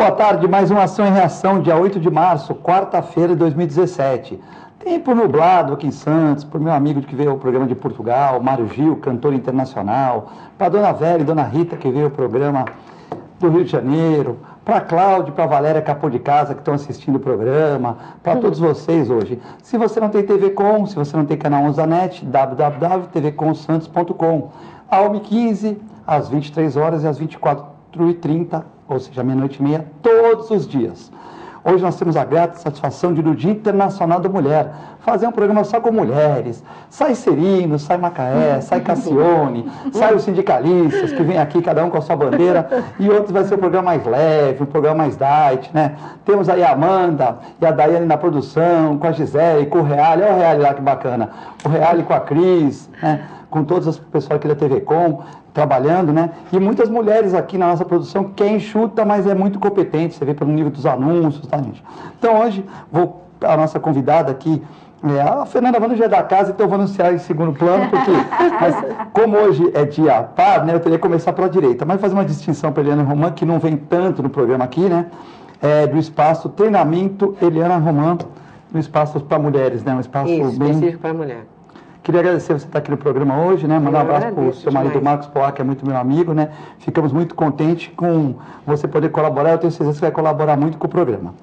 Boa tarde, mais uma ação em reação, dia 8 de março, quarta-feira de 2017. Tempo nublado aqui em Santos, para o meu amigo que veio ao programa de Portugal, Mário Gil, cantor internacional, para a dona Vera e dona Rita, que veio ao programa do Rio de Janeiro, para a Cláudia e para a Valéria Capô de Casa, que estão assistindo o programa, para todos vocês hoje. Se você não tem TV Com, se você não tem canal 11 da NET, www.tvcomsantos.com. A 1h15, às 23 horas e às 24h30, ou seja, meia-noite e meia, todos os dias. Hoje nós temos a grata satisfação de, no Dia Internacional da Mulher, fazer um programa só com mulheres. Sai Serino, sai Macaé, sai Cassione, sai os sindicalistas, que vêm aqui, cada um com a sua bandeira, e outros vai ser um programa mais leve, um programa mais diet, né? Temos aí a Amanda e a Daiane na produção, com a Gisele, com o Reale, olha o Reale lá que bacana, o Reale com a Cris, né? Com todas as pessoas aqui da TV Com, trabalhando, né? E muitas mulheres aqui na nossa produção, que é enxuta, mas é muito competente, você vê pelo nível dos anúncios, tá, gente? Então, hoje, a nossa convidada aqui, a Fernanda Vanucci é da casa, então eu vou anunciar em segundo plano, porque, mas, como hoje é dia par, né, eu teria que começar pela direita, mas fazer uma distinção para Eliana Roman, que não vem tanto no programa aqui, né? Do espaço Treinamento Eliana Roman, no espaço para mulheres, né? Um espaço bem específico para mulher. Queria agradecer você estar aqui no programa hoje, né? Mandar um abraço para o seu marido Marcos Poá, que é muito meu amigo, né? Ficamos muito contentes com você poder colaborar. Eu tenho certeza que você vai colaborar muito com o programa.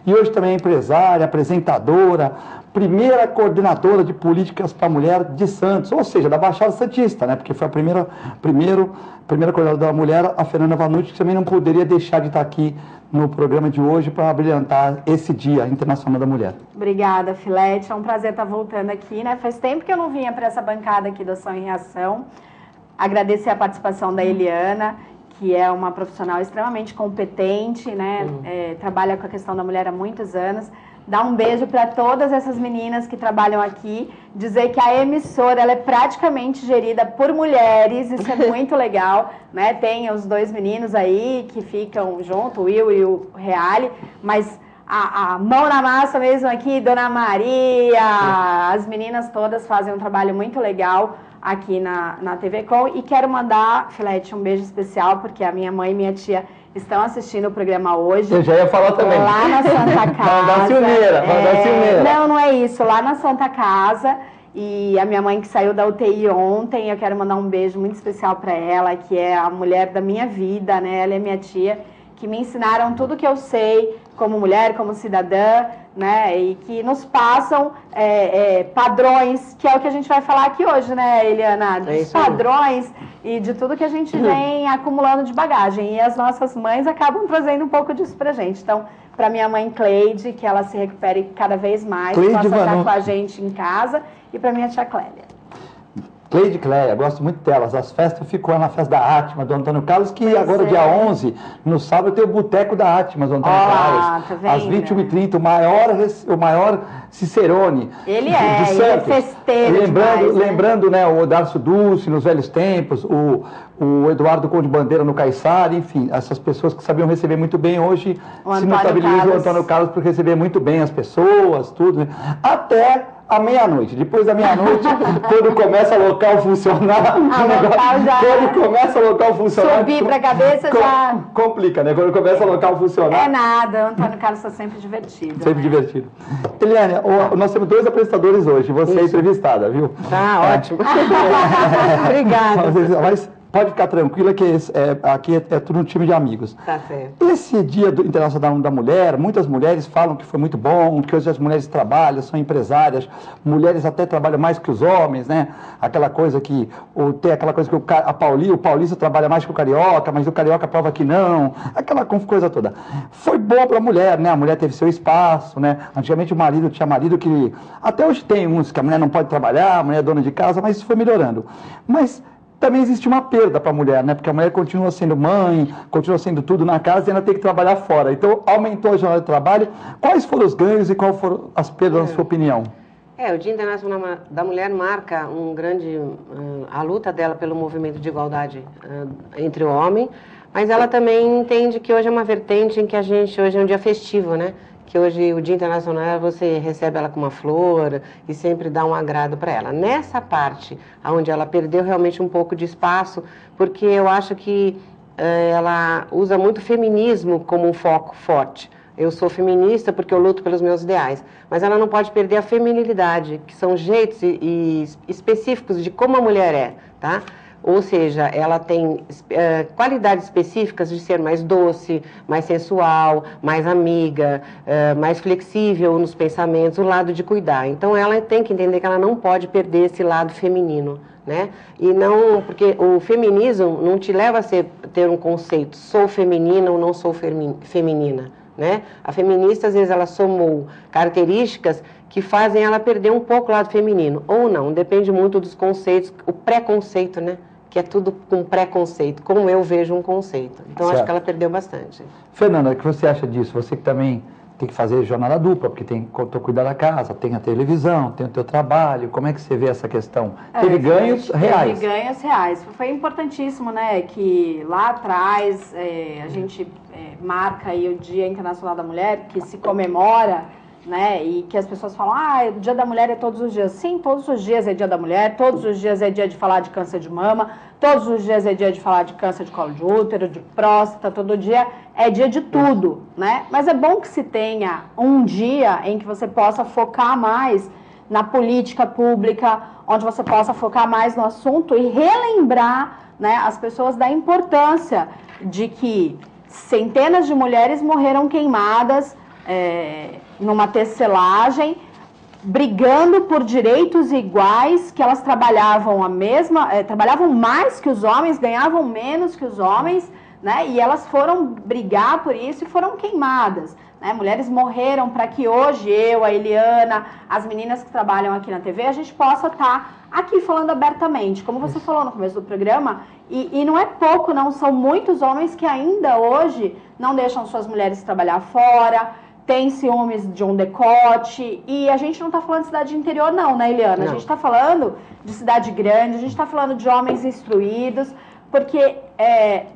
E hoje também é empresária, apresentadora, primeira coordenadora de políticas para a mulher de Santos, ou seja, da Baixada Santista, né? Porque foi a primeira coordenadora da mulher, a Fernanda Vanucci, que também não poderia deixar de estar aqui no programa de hoje para brilhantar esse Dia Internacional da Mulher. Obrigada, Filete. É um prazer estar voltando aqui, né? Faz tempo que eu não vinha para essa bancada aqui da Ação em Reação. Agradecer a participação da Eliana, que é uma profissional extremamente competente, né? Trabalha com a questão da mulher há muitos anos. Dar um beijo para todas essas meninas que trabalham aqui. Dizer que a emissora ela é praticamente gerida por mulheres, isso é muito legal, né? Tem os dois meninos aí que ficam junto, o Will e o Reale, mas a mão na massa mesmo aqui, Dona Maria, as meninas todas fazem um trabalho muito legal aqui na TV Com. E quero mandar, Filete, um beijo especial, porque a minha mãe e minha tia estão assistindo o programa hoje. Eu já ia falar também. Lá na Santa Casa. Da Silmeira. Não é isso. Lá na Santa Casa. E a minha mãe que saiu da UTI ontem, eu quero mandar um beijo muito especial para ela, que é a mulher da minha vida, né? Ela é minha tia, que me ensinaram tudo que eu sei como mulher, como cidadã, né? E que nos passam padrões, que é o que a gente vai falar aqui hoje, né, Eliana? Dos padrões e de tudo que a gente vem acumulando de bagagem. E as nossas mães acabam trazendo um pouco disso pra gente. Então, para minha mãe Cleide, que ela se recupere cada vez mais, possa estar com a gente em casa, e para minha tia Clélia. Cleide Cléia, gosto muito delas. As festas, eu fico lá na festa da Atma, do Antônio Carlos, que agora, dia 11, no sábado, tem o Boteco da Atma, do Antônio Carlos. Tá vendo? Às 21h30, o maior Cicerone ele de Santos. Ele é festeiro lembrando, né, o Darcio Dulce, nos velhos tempos, o Eduardo Conde Bandeira no Caiçara, enfim, essas pessoas que sabiam receber muito bem, hoje se notabilizam o Antônio Carlos por receber muito bem as pessoas, tudo, né? Até à meia-noite. Depois da meia-noite, quando começa a local funcionar, quando começa a local funcionar, subir para a cabeça já complica, né? Quando começa a local funcionar. É nada, o Antônio Carlos está sempre divertido. Sempre divertido. Eliane, nós temos dois apresentadores hoje, você é entrevistada, viu? Tá, ótimo. Obrigada. Mas pode ficar tranquila que aqui é tudo um time de amigos. Tá certo. Esse Dia Internacional da Mulher, muitas mulheres falam que foi muito bom, que hoje as mulheres trabalham, são empresárias, mulheres até trabalham mais que os homens, né? Aquela coisa que, tem aquela coisa que o paulista trabalha mais que o carioca, mas o carioca prova que não, aquela coisa toda. Foi bom para a mulher, né? A mulher teve seu espaço, né? Antigamente o marido tinha marido que, até hoje tem uns que a mulher não pode trabalhar, a mulher é dona de casa, mas isso foi melhorando. Mas também existe uma perda para a mulher, né? Porque a mulher continua sendo mãe, continua sendo tudo na casa e ainda tem que trabalhar fora. Então, aumentou a jornada de trabalho. Quais foram os ganhos e quais foram as perdas, na sua opinião? O Dia Internacional da Mulher marca a luta dela pelo movimento de igualdade entre o homem, mas ela também entende que hoje é uma vertente em que hoje é um dia festivo, né? Que hoje o Dia Internacional você recebe ela com uma flor e sempre dá um agrado para ela. Nessa parte onde ela perdeu realmente um pouco de espaço, porque eu acho que ela usa muito o feminismo como um foco forte. Eu sou feminista porque eu luto pelos meus ideais, mas ela não pode perder a feminilidade, que são jeitos específicos de como a mulher é, tá? Ou seja, ela tem qualidades específicas de ser mais doce, mais sensual, mais amiga, mais flexível nos pensamentos, o lado de cuidar. Então ela tem que entender que ela não pode perder esse lado feminino, né? E não, porque o feminismo não te leva a ter um conceito, sou feminina ou não sou feminina, né? A feminista, às vezes, ela somou características que fazem ela perder um pouco o lado feminino, ou não, depende muito dos conceitos, o preconceito, né? Que é tudo com preconceito, como eu vejo um conceito. Então, certo. Acho que ela perdeu bastante. Fernanda, o que você acha disso? Você que também tem que fazer jornada dupla, porque tem que cuidar da casa, tem a televisão, tem o teu trabalho. Como é que você vê essa questão? Teve ganhos reais. Teve ganhos reais. Foi importantíssimo, né, que lá atrás a gente marca aí o Dia Internacional da Mulher, que se comemora, né, e que as pessoas falam, o Dia da Mulher é todos os dias. Sim, todos os dias é Dia da Mulher, todos os dias é dia de falar de câncer de mama, todos os dias é dia de falar de câncer de colo de útero, de próstata, todo dia é dia de tudo, né? Mas é bom que se tenha um dia em que você possa focar mais na política pública, onde você possa focar mais no assunto e relembrar, né, as pessoas da importância de que centenas de mulheres morreram queimadas numa tecelagem, brigando por direitos iguais, que elas trabalhavam trabalhavam mais que os homens, ganhavam menos que os homens, né? E elas foram brigar por isso e foram queimadas, né? Mulheres morreram para que hoje eu, a Eliana, as meninas que trabalham aqui na TV, a gente possa estar aqui falando abertamente, como você falou no começo do programa, e não é pouco, não, são muitos homens que ainda hoje não deixam suas mulheres trabalhar fora, tem ciúmes de um decote, e a gente não está falando de cidade interior não, né, Eliana? Não. A gente está falando de cidade grande, a gente está falando de homens instruídos, porque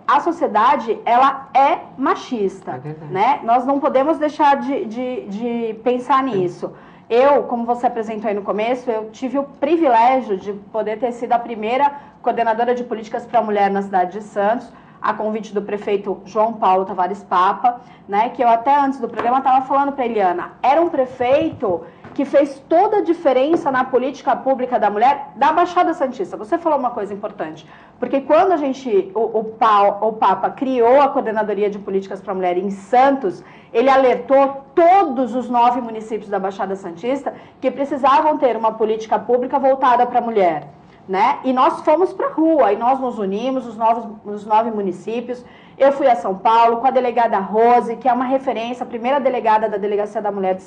a sociedade, ela é machista, né? Nós não podemos deixar de pensar nisso. Eu, como você apresentou aí no começo, eu tive o privilégio de poder ter sido a primeira coordenadora de políticas para a mulher na cidade de Santos, a convite do prefeito João Paulo Tavares Papa, né, que eu até antes do programa estava falando para a Eliana, era um prefeito que fez toda a diferença na política pública da mulher da Baixada Santista. Você falou uma coisa importante, porque quando o Papa criou a Coordenadoria de Políticas para a Mulher em Santos, ele alertou todos os 9 municípios da Baixada Santista que precisavam ter uma política pública voltada para a mulher. Né? E nós fomos para a rua, e nós nos unimos, os 9 municípios. Eu fui a São Paulo com a delegada Rose, que é uma referência, a primeira delegada da Delegacia da Mulher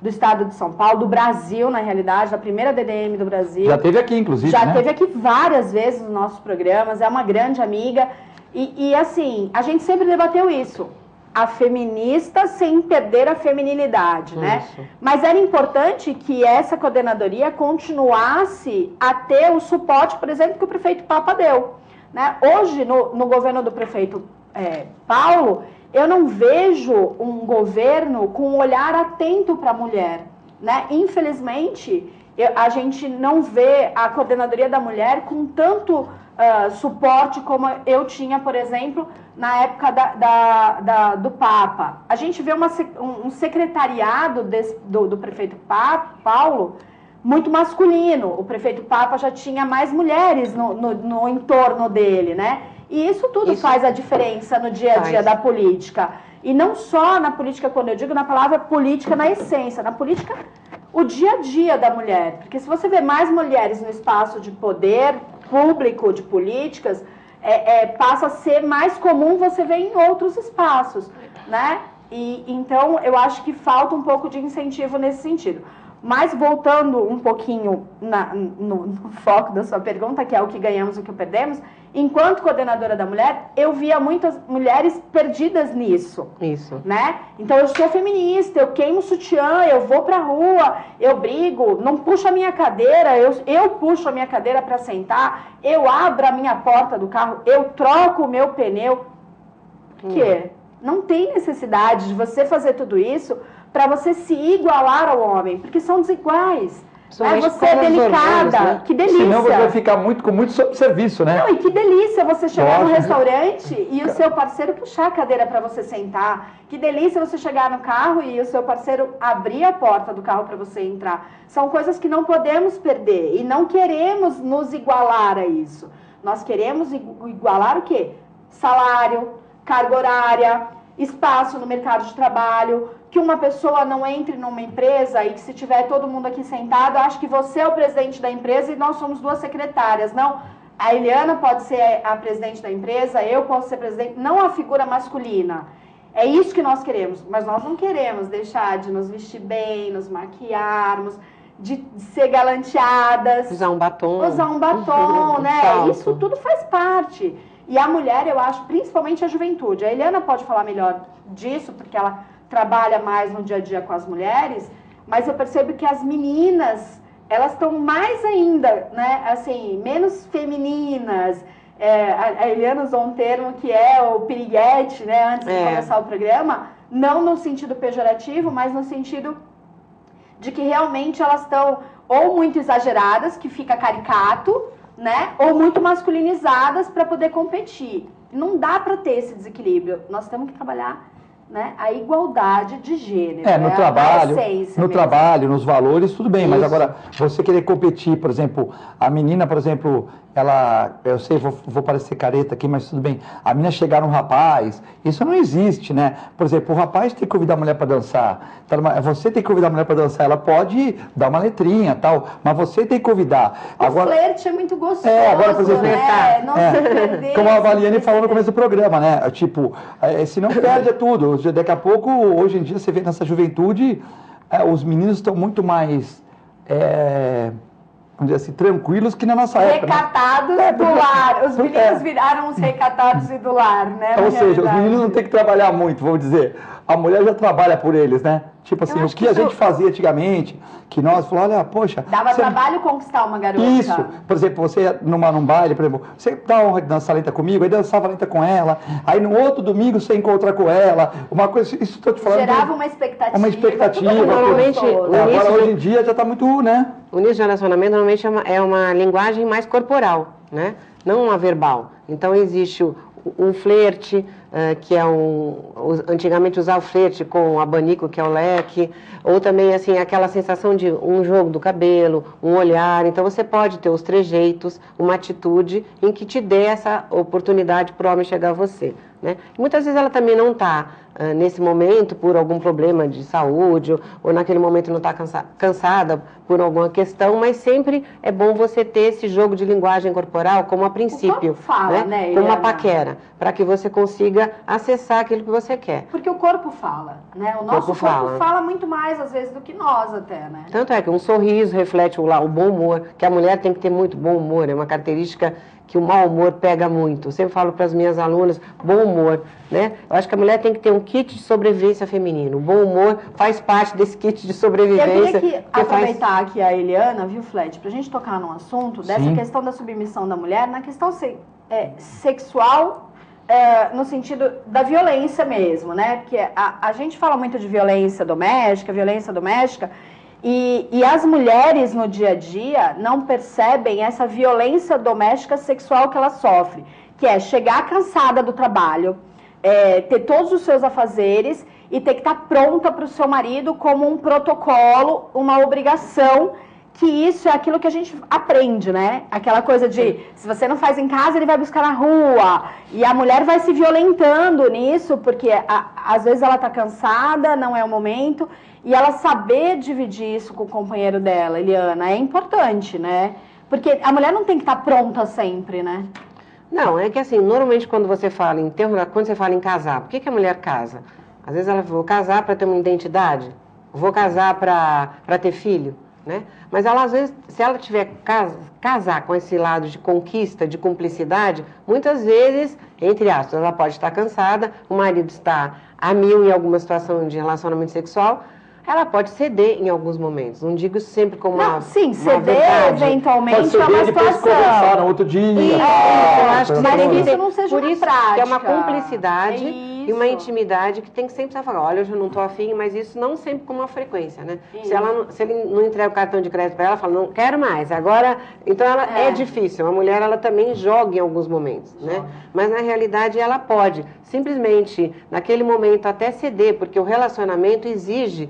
do Estado de São Paulo, do Brasil, na realidade, a primeira DDM do Brasil. Já esteve aqui, inclusive, Já esteve aqui várias vezes nos nossos programas, é uma grande amiga. E assim, a gente sempre debateu isso. A feminista sem perder a feminilidade, né? Mas era importante que essa coordenadoria continuasse a ter o suporte, por exemplo, que o prefeito Papa deu, né? Hoje, no governo do prefeito Paulo, eu não vejo um governo com um olhar atento para a mulher, né? Infelizmente, a gente não vê a coordenadoria da mulher com tanto suporte como eu tinha, por exemplo, na época do Papa. A gente vê um secretariado do prefeito Paulo muito masculino. O prefeito Papa já tinha mais mulheres no entorno dele, né? E isso tudo faz a diferença no dia a dia da política. E não só na política, quando eu digo na palavra política na essência, na política, o dia a dia da mulher. Porque se você vê mais mulheres no espaço de poder público, de políticas, passa a ser mais comum você ver em outros espaços, né? E então eu acho que falta um pouco de incentivo nesse sentido. Mas voltando um pouquinho no foco da sua pergunta, que é o que ganhamos e o que perdemos, enquanto coordenadora da mulher, eu via muitas mulheres perdidas nisso. Isso. Né? Então eu sou feminista, eu queimo sutiã, eu vou pra rua, eu brigo, não puxo a minha cadeira, eu puxo a minha cadeira para sentar, eu abro a minha porta do carro, eu troco o meu pneu. Por quê? Não tem necessidade de você fazer tudo isso para você se igualar ao homem, porque são desiguais. Principalmente você é com os delicada, hormônios, né? que delícia. Senão você vai ficar com muito serviço, né? Não, e que delícia você chegar no Lógico. restaurante e o seu parceiro puxar a cadeira para você sentar. Que delícia você chegar no carro e o seu parceiro abrir a porta do carro para você entrar. São coisas que não podemos perder e não queremos nos igualar a isso. Nós queremos igualar o quê? Salário, carga horária, espaço no mercado de trabalho, que uma pessoa não entre numa empresa e que se tiver todo mundo aqui sentado, acho que você é o presidente da empresa e nós somos duas secretárias. Não, a Eliana pode ser a presidente da empresa, eu posso ser presidente, não a figura masculina. É isso que nós queremos, mas nós não queremos deixar de nos vestir bem, nos maquiarmos, de ser galanteadas. Usar um batom. Usar um batom, né? Salto. Isso tudo faz parte. E a mulher, eu acho, principalmente a juventude. A Eliana pode falar melhor disso, porque ela trabalha mais no dia a dia com as mulheres, mas eu percebo que as meninas, elas estão mais ainda, né? Assim, menos femininas. A Eliana usou um termo que é o piriguete, né? Antes de começar o programa, não no sentido pejorativo, mas no sentido de que realmente elas estão ou muito exageradas, que fica caricato, né? Ou muito masculinizadas para poder competir. Não dá para ter esse desequilíbrio. Nós temos que trabalhar, né, a igualdade de gênero. No trabalho, trabalho, nos valores, tudo bem. Mas agora, você querer competir, por exemplo, a menina, por exemplo, ela, eu sei, vou parecer careta aqui, mas tudo bem. A menina chegar num rapaz, isso não existe, né? Por exemplo, o rapaz tem que convidar a mulher para dançar. Você tem que convidar a mulher para dançar. Ela pode dar uma letrinha, tal, mas você tem que convidar. Agora, o flerte é muito gostoso, agora, por exemplo, né? Não se perder. Como a Valiane falou no começo do programa, né? Tipo, se não perde é tudo. Daqui a pouco, hoje em dia, você vê nessa juventude, os meninos estão muito mais, vamos dizer assim, tranquilos que na nossa época. Recatados do lar. Os meninos viraram os recatados e do lar, né? Ou seja, os meninos não têm que trabalhar muito, vamos dizer. A mulher já trabalha por eles, né? Tipo assim, o que a gente fazia antigamente, que nós falamos, olha, poxa... Dava trabalho conquistar uma garota. Isso. Por exemplo, você ia num baile, por exemplo, você dá uma dança lenta comigo, aí dançava lenta com ela, aí no outro domingo você encontra com ela, uma coisa, isso estou te falando... Gerava uma expectativa. Uma expectativa. Normalmente, agora, hoje em dia, já está muito, né? O início de relacionamento, normalmente, é uma linguagem mais corporal, né? Não uma verbal. Então, existe um flerte, que é antigamente usava o flerte com o abanico, que é o leque, ou também assim aquela sensação de um jogo do cabelo, um olhar. Então você pode ter os trejeitos, uma atitude em que te dê essa oportunidade para o homem chegar a você, né? E muitas vezes ela também não está nesse momento por algum problema de saúde, ou naquele momento não está cansada por alguma questão, mas sempre é bom você ter esse jogo de linguagem corporal como a princípio, o corpo fala, né, como uma paquera, para que você consiga acessar aquilo que você quer. Porque o corpo fala, né? O nosso corpo fala muito mais às vezes do que nós até, né? Tanto é que um sorriso reflete o bom humor, que a mulher tem que ter muito bom humor, é uma característica que o mau humor pega muito. Eu sempre falo para as minhas alunas, bom humor, né? Eu acho que a mulher tem que ter um kit de sobrevivência feminino. O bom humor faz parte desse kit de sobrevivência. Eu queria aproveitar aqui a Eliana, viu, Fled, para a gente tocar num assunto dessa questão da submissão da mulher, na questão sexual, no sentido da violência mesmo, né? Porque a gente fala muito de violência doméstica, e as mulheres no dia a dia não percebem essa violência doméstica sexual que ela sofre, que é chegar cansada do trabalho, ter todos os seus afazeres e ter que estar pronta para o seu marido como um protocolo, uma obrigação, que isso é aquilo que a gente aprende, né? Aquela coisa de, se você não faz em casa, ele vai buscar na rua. E a mulher vai se violentando nisso, porque às vezes ela está cansada, não é o momento. E ela saber dividir isso com o companheiro dela, Eliana, é importante, né? Porque a mulher não tem que estar pronta sempre, né? Não, é que assim, normalmente quando você fala em casar, por que a mulher casa? Às vezes ela vou casar para ter uma identidade, vou casar para ter filho, né? Mas ela, às vezes, se ela tiver casar com esse lado de conquista, de cumplicidade, muitas vezes, entre aspas, ela pode estar cansada, o marido está a mil em alguma situação de relacionamento sexual, ela pode ceder em alguns momentos. Não digo sempre como uma ceder verdade. Eventualmente é uma situação. Conversar no outro dia. Eu acho que mas isso não seja por uma isso prática. que é uma cumplicidade e uma intimidade que tem que sempre estar falando, olha, hoje eu não estou afim, mas isso não sempre com uma frequência, né? Se ele não entrega o cartão de crédito para ela, fala, não quero mais, agora... Então, ela é difícil, a mulher, ela também joga em alguns momentos, né? Mas, na realidade, ela pode, simplesmente, naquele momento, até ceder, porque o relacionamento exige...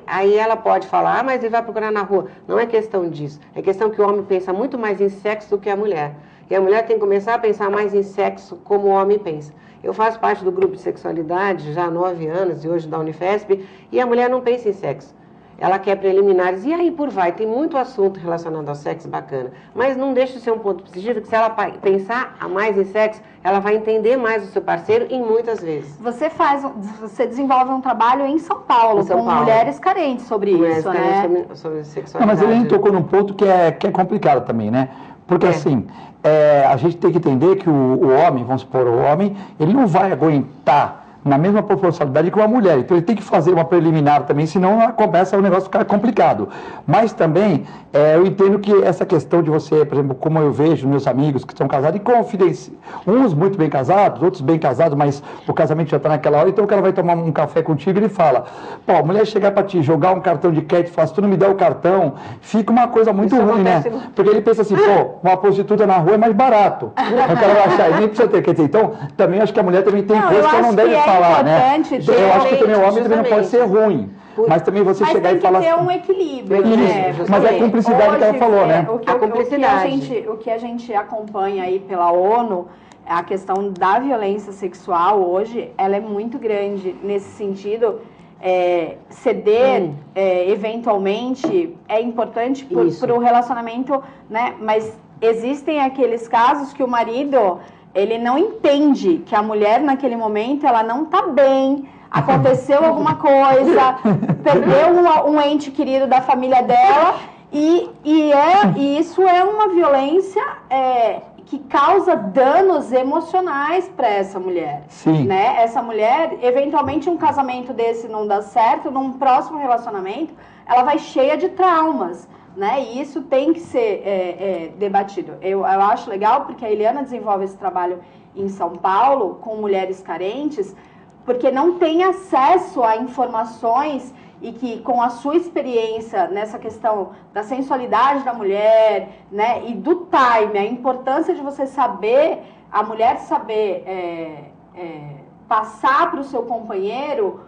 Aí ela pode falar, mas ele vai procurar na rua. Não é questão disso, é questão que o homem pensa muito mais em sexo do que a mulher. E a mulher tem que começar a pensar mais em sexo como o homem pensa. Eu faço parte do grupo de sexualidade já há 9 anos, e hoje da Unifesp, e a mulher não pensa em sexo. Ela quer preliminares, e aí por vai, tem muito assunto relacionado ao sexo bacana, mas não deixa de ser um ponto positivo, que se ela pensar a mais em sexo, ela vai entender mais o seu parceiro em muitas vezes. Você desenvolve um trabalho em São Paulo, com mulheres carentes sobre isso, né? Sobre sexualidade. Mas ele tocou num ponto que é complicado também, né? Porque assim, a gente tem que entender que o homem, vamos supor, o homem, ele não vai aguentar na mesma proporcionalidade que uma mulher. Então ele tem que fazer uma preliminar também, senão começa o negócio ficar complicado. Mas também, eu entendo que essa questão de você, por exemplo, como eu vejo meus amigos que estão casados, e confidenciam, uns muito bem casados, outros bem casados, mas o casamento já está naquela hora, então o cara vai tomar um café contigo e ele fala, pô, a mulher chegar para ti, jogar um cartão de crédito e falar, se tu não me der o cartão, fica uma coisa muito ruim, né? Porque ele pensa assim, pô, uma prostituta na rua é mais barato. O cara vai achar, e nem precisa ter. Quer dizer, então, também acho que a mulher também tem coisas que ela não deve falar. Né? Eu acho que também o homem também não pode ser ruim, mas também você chegar e falar... Mas tem que ter um equilíbrio, né? Mas é a cumplicidade hoje, que ela falou, né? O que a gente acompanha aí pela ONU, a questão da violência sexual hoje, ela é muito grande nesse sentido. Ceder eventualmente é importante para o relacionamento, né? Mas existem aqueles casos que o marido... ele não entende que a mulher, naquele momento, ela não está bem, aconteceu alguma coisa, perdeu um ente querido da família dela, e isso é uma violência que causa danos emocionais para essa mulher. Sim. Né? Essa mulher, eventualmente, um casamento desse não dá certo, num próximo relacionamento, ela vai cheia de traumas. Né? E isso tem que ser debatido. Eu acho legal porque a Eliana desenvolve esse trabalho em São Paulo com mulheres carentes, porque não tem acesso a informações e que com a sua experiência nessa questão da sensualidade da mulher, né, e do time, a importância de você saber, a mulher saber passar para o seu companheiro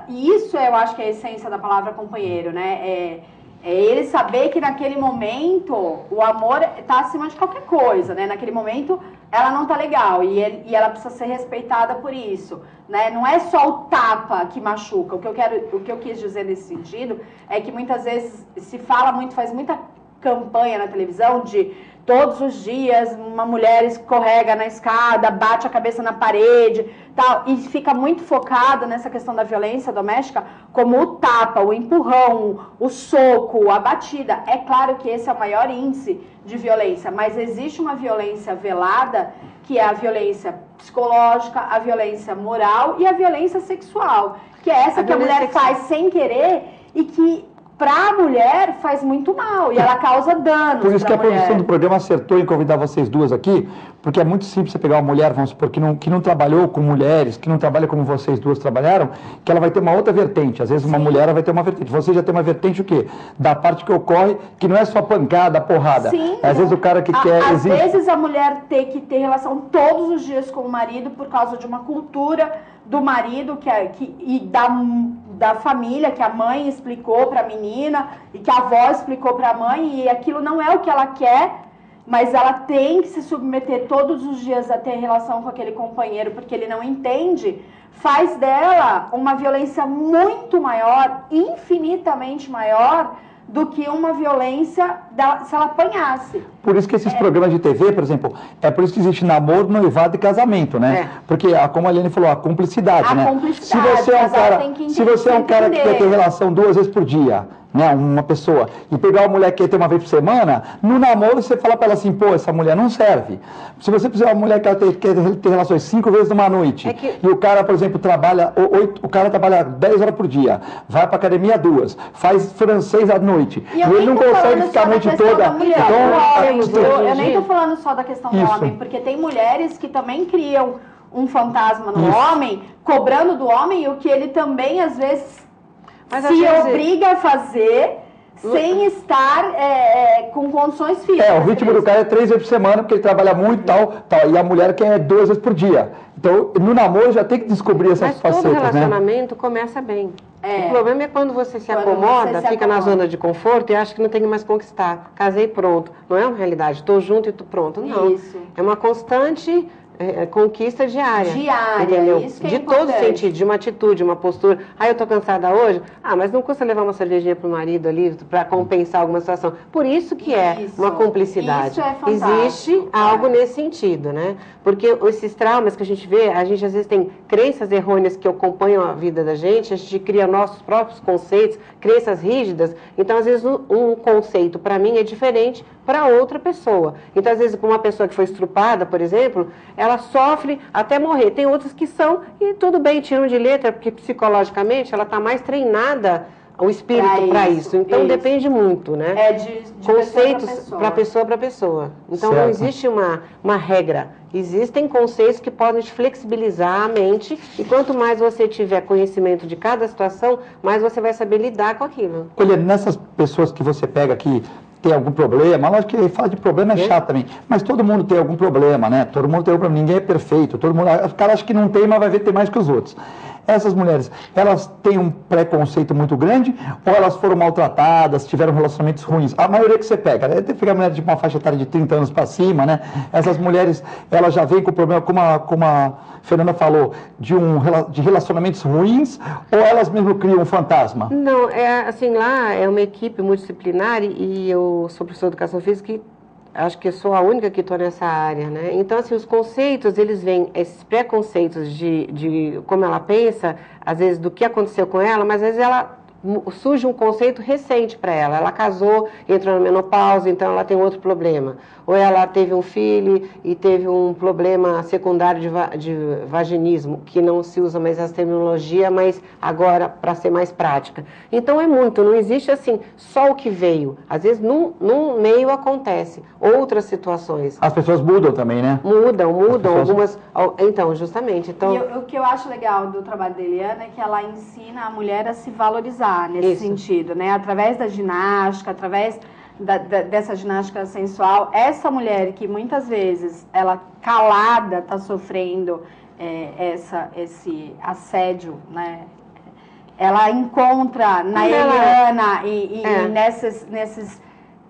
e isso eu acho que é a essência da palavra companheiro, né? Ele saber que naquele momento o amor está acima de qualquer coisa, né? Naquele momento ela não está legal e ela precisa ser respeitada por isso, né? Não é só o tapa que machuca. O que eu quis dizer nesse sentido é que muitas vezes se fala muito, faz muita campanha na televisão de todos os dias uma mulher escorrega na escada, bate a cabeça na parede, tal, e fica muito focada nessa questão da violência doméstica como o tapa, o empurrão, o soco, a batida. É claro que esse é o maior índice de violência, mas existe uma violência velada, que é a violência psicológica, a violência moral e a violência sexual, que é essa que a mulher faz sem querer e que para a mulher faz muito mal e ela causa danos. Por isso que a produção do programa acertou em convidar vocês duas aqui, porque é muito simples você pegar uma mulher, vamos supor, que não trabalhou com mulheres, que não trabalha como vocês duas trabalharam, que ela vai ter uma outra vertente. Às vezes uma mulher ela vai ter uma vertente. Você já tem uma vertente o quê? Da parte que ocorre, que não é só pancada, porrada. Sim. Às vezes o cara que quer... Às vezes a mulher tem que ter relação todos os dias com o marido por causa de uma cultura do marido e da família, que a mãe explicou para a menina e que a avó explicou para a mãe, e aquilo não é o que ela quer, mas ela tem que se submeter todos os dias a ter relação com aquele companheiro porque ele não entende, faz dela uma violência muito maior, infinitamente maior, do que uma violência se ela apanhasse. Por isso que esses programas de TV, por exemplo, é por isso que existe namoro, noivado e casamento, né? Porque, como a Eliane falou, a cumplicidade, né? Se você é um cara que quer ter relação 2 vezes por dia, né, uma pessoa, e pegar uma mulher que quer ter uma vez por semana, no namoro você fala para ela assim, pô, essa mulher não serve. Se você fizer uma mulher que quer ter relações 5 vezes numa noite, e o cara, por exemplo, trabalha 10 horas por dia, vai para academia 2, faz francês à noite, e ele não consegue ficar a noite toda. Eu nem tô falando só da questão do homem, porque tem mulheres que também criam um fantasma no homem, cobrando do homem o que ele também, às vezes, se obriga a fazer sem estar com condições físicas. O ritmo do cara é 3 vezes por semana, porque ele trabalha muito e tal, e a mulher quer 2 vezes por dia. Então, no namoro já tem que descobrir essas facetas, né? Mas todo relacionamento começa bem. O problema é quando você se acomoda, fica na zona de conforto e acha que não tem que mais conquistar. Casei, pronto. Não é uma realidade, estou junto e estou pronto. Não. Isso. É uma constante conquista diária. Entendeu? Isso que é de importante. todo sentido, de uma atitude, uma postura. Eu tô cansada hoje. Mas não custa levar uma cervejinha pro marido ali para compensar alguma situação. Por isso que uma cumplicidade. Isso é fantástico. Existe algo nesse sentido, né? Porque esses traumas que a gente vê, a gente às vezes tem crenças errôneas que acompanham a vida da gente, a gente cria nossos próprios conceitos, crenças rígidas. Então, às vezes, um conceito para mim é diferente para outra pessoa. Então, às vezes, para uma pessoa que foi estrupada, por exemplo, ela sofre até morrer. Tem outras que são, e tudo bem, tiram de letra, porque psicologicamente ela está mais treinada, o espírito para isso. Então, depende muito, né? De conceitos para pessoa. Então, não existe uma regra. Existem conceitos que podem te flexibilizar a mente, e quanto mais você tiver conhecimento de cada situação, mais você vai saber lidar com aquilo. Olha, nessas pessoas que você pega aqui, tem algum problema, lógico que falar de problema é chato também, mas todo mundo tem algum problema, né? Todo mundo tem algum problema, ninguém é perfeito, todo mundo, o cara acha que não tem, mas vai ver que tem mais que os outros. Essas mulheres, elas têm um preconceito muito grande ou elas foram maltratadas, tiveram relacionamentos ruins? A maioria que você pega, né? Fica a mulher de uma faixa etária de 30 anos para cima, né? Essas mulheres, elas já vêm com problema, como a Fernanda falou, de relacionamentos ruins, ou elas mesmo criam um fantasma? Não, assim, lá é uma equipe multidisciplinar e eu sou professora de educação física e acho que eu sou a única que estou nessa área, né? Então, assim, os conceitos, eles vêm, esses preconceitos de como ela pensa, às vezes do que aconteceu com ela, mas às vezes surge um conceito recente para ela. Ela casou, entrou na menopausa, então ela tem outro problema. Ou ela teve um filho e teve um problema secundário de vaginismo, que não se usa mais essa terminologia, mas agora para ser mais prática. Então é muito, não existe assim só o que veio. Às vezes num meio acontece outras situações. As pessoas mudam também, né? Mudam, algumas. Então, justamente. Então... E o que eu acho legal do trabalho da Eliana é que ela ensina a mulher a se valorizar nesse sentido, né? Através da ginástica, através dessa ginástica sensual, essa mulher que muitas vezes ela calada está sofrendo esse assédio, né? Ela encontra na Eliana e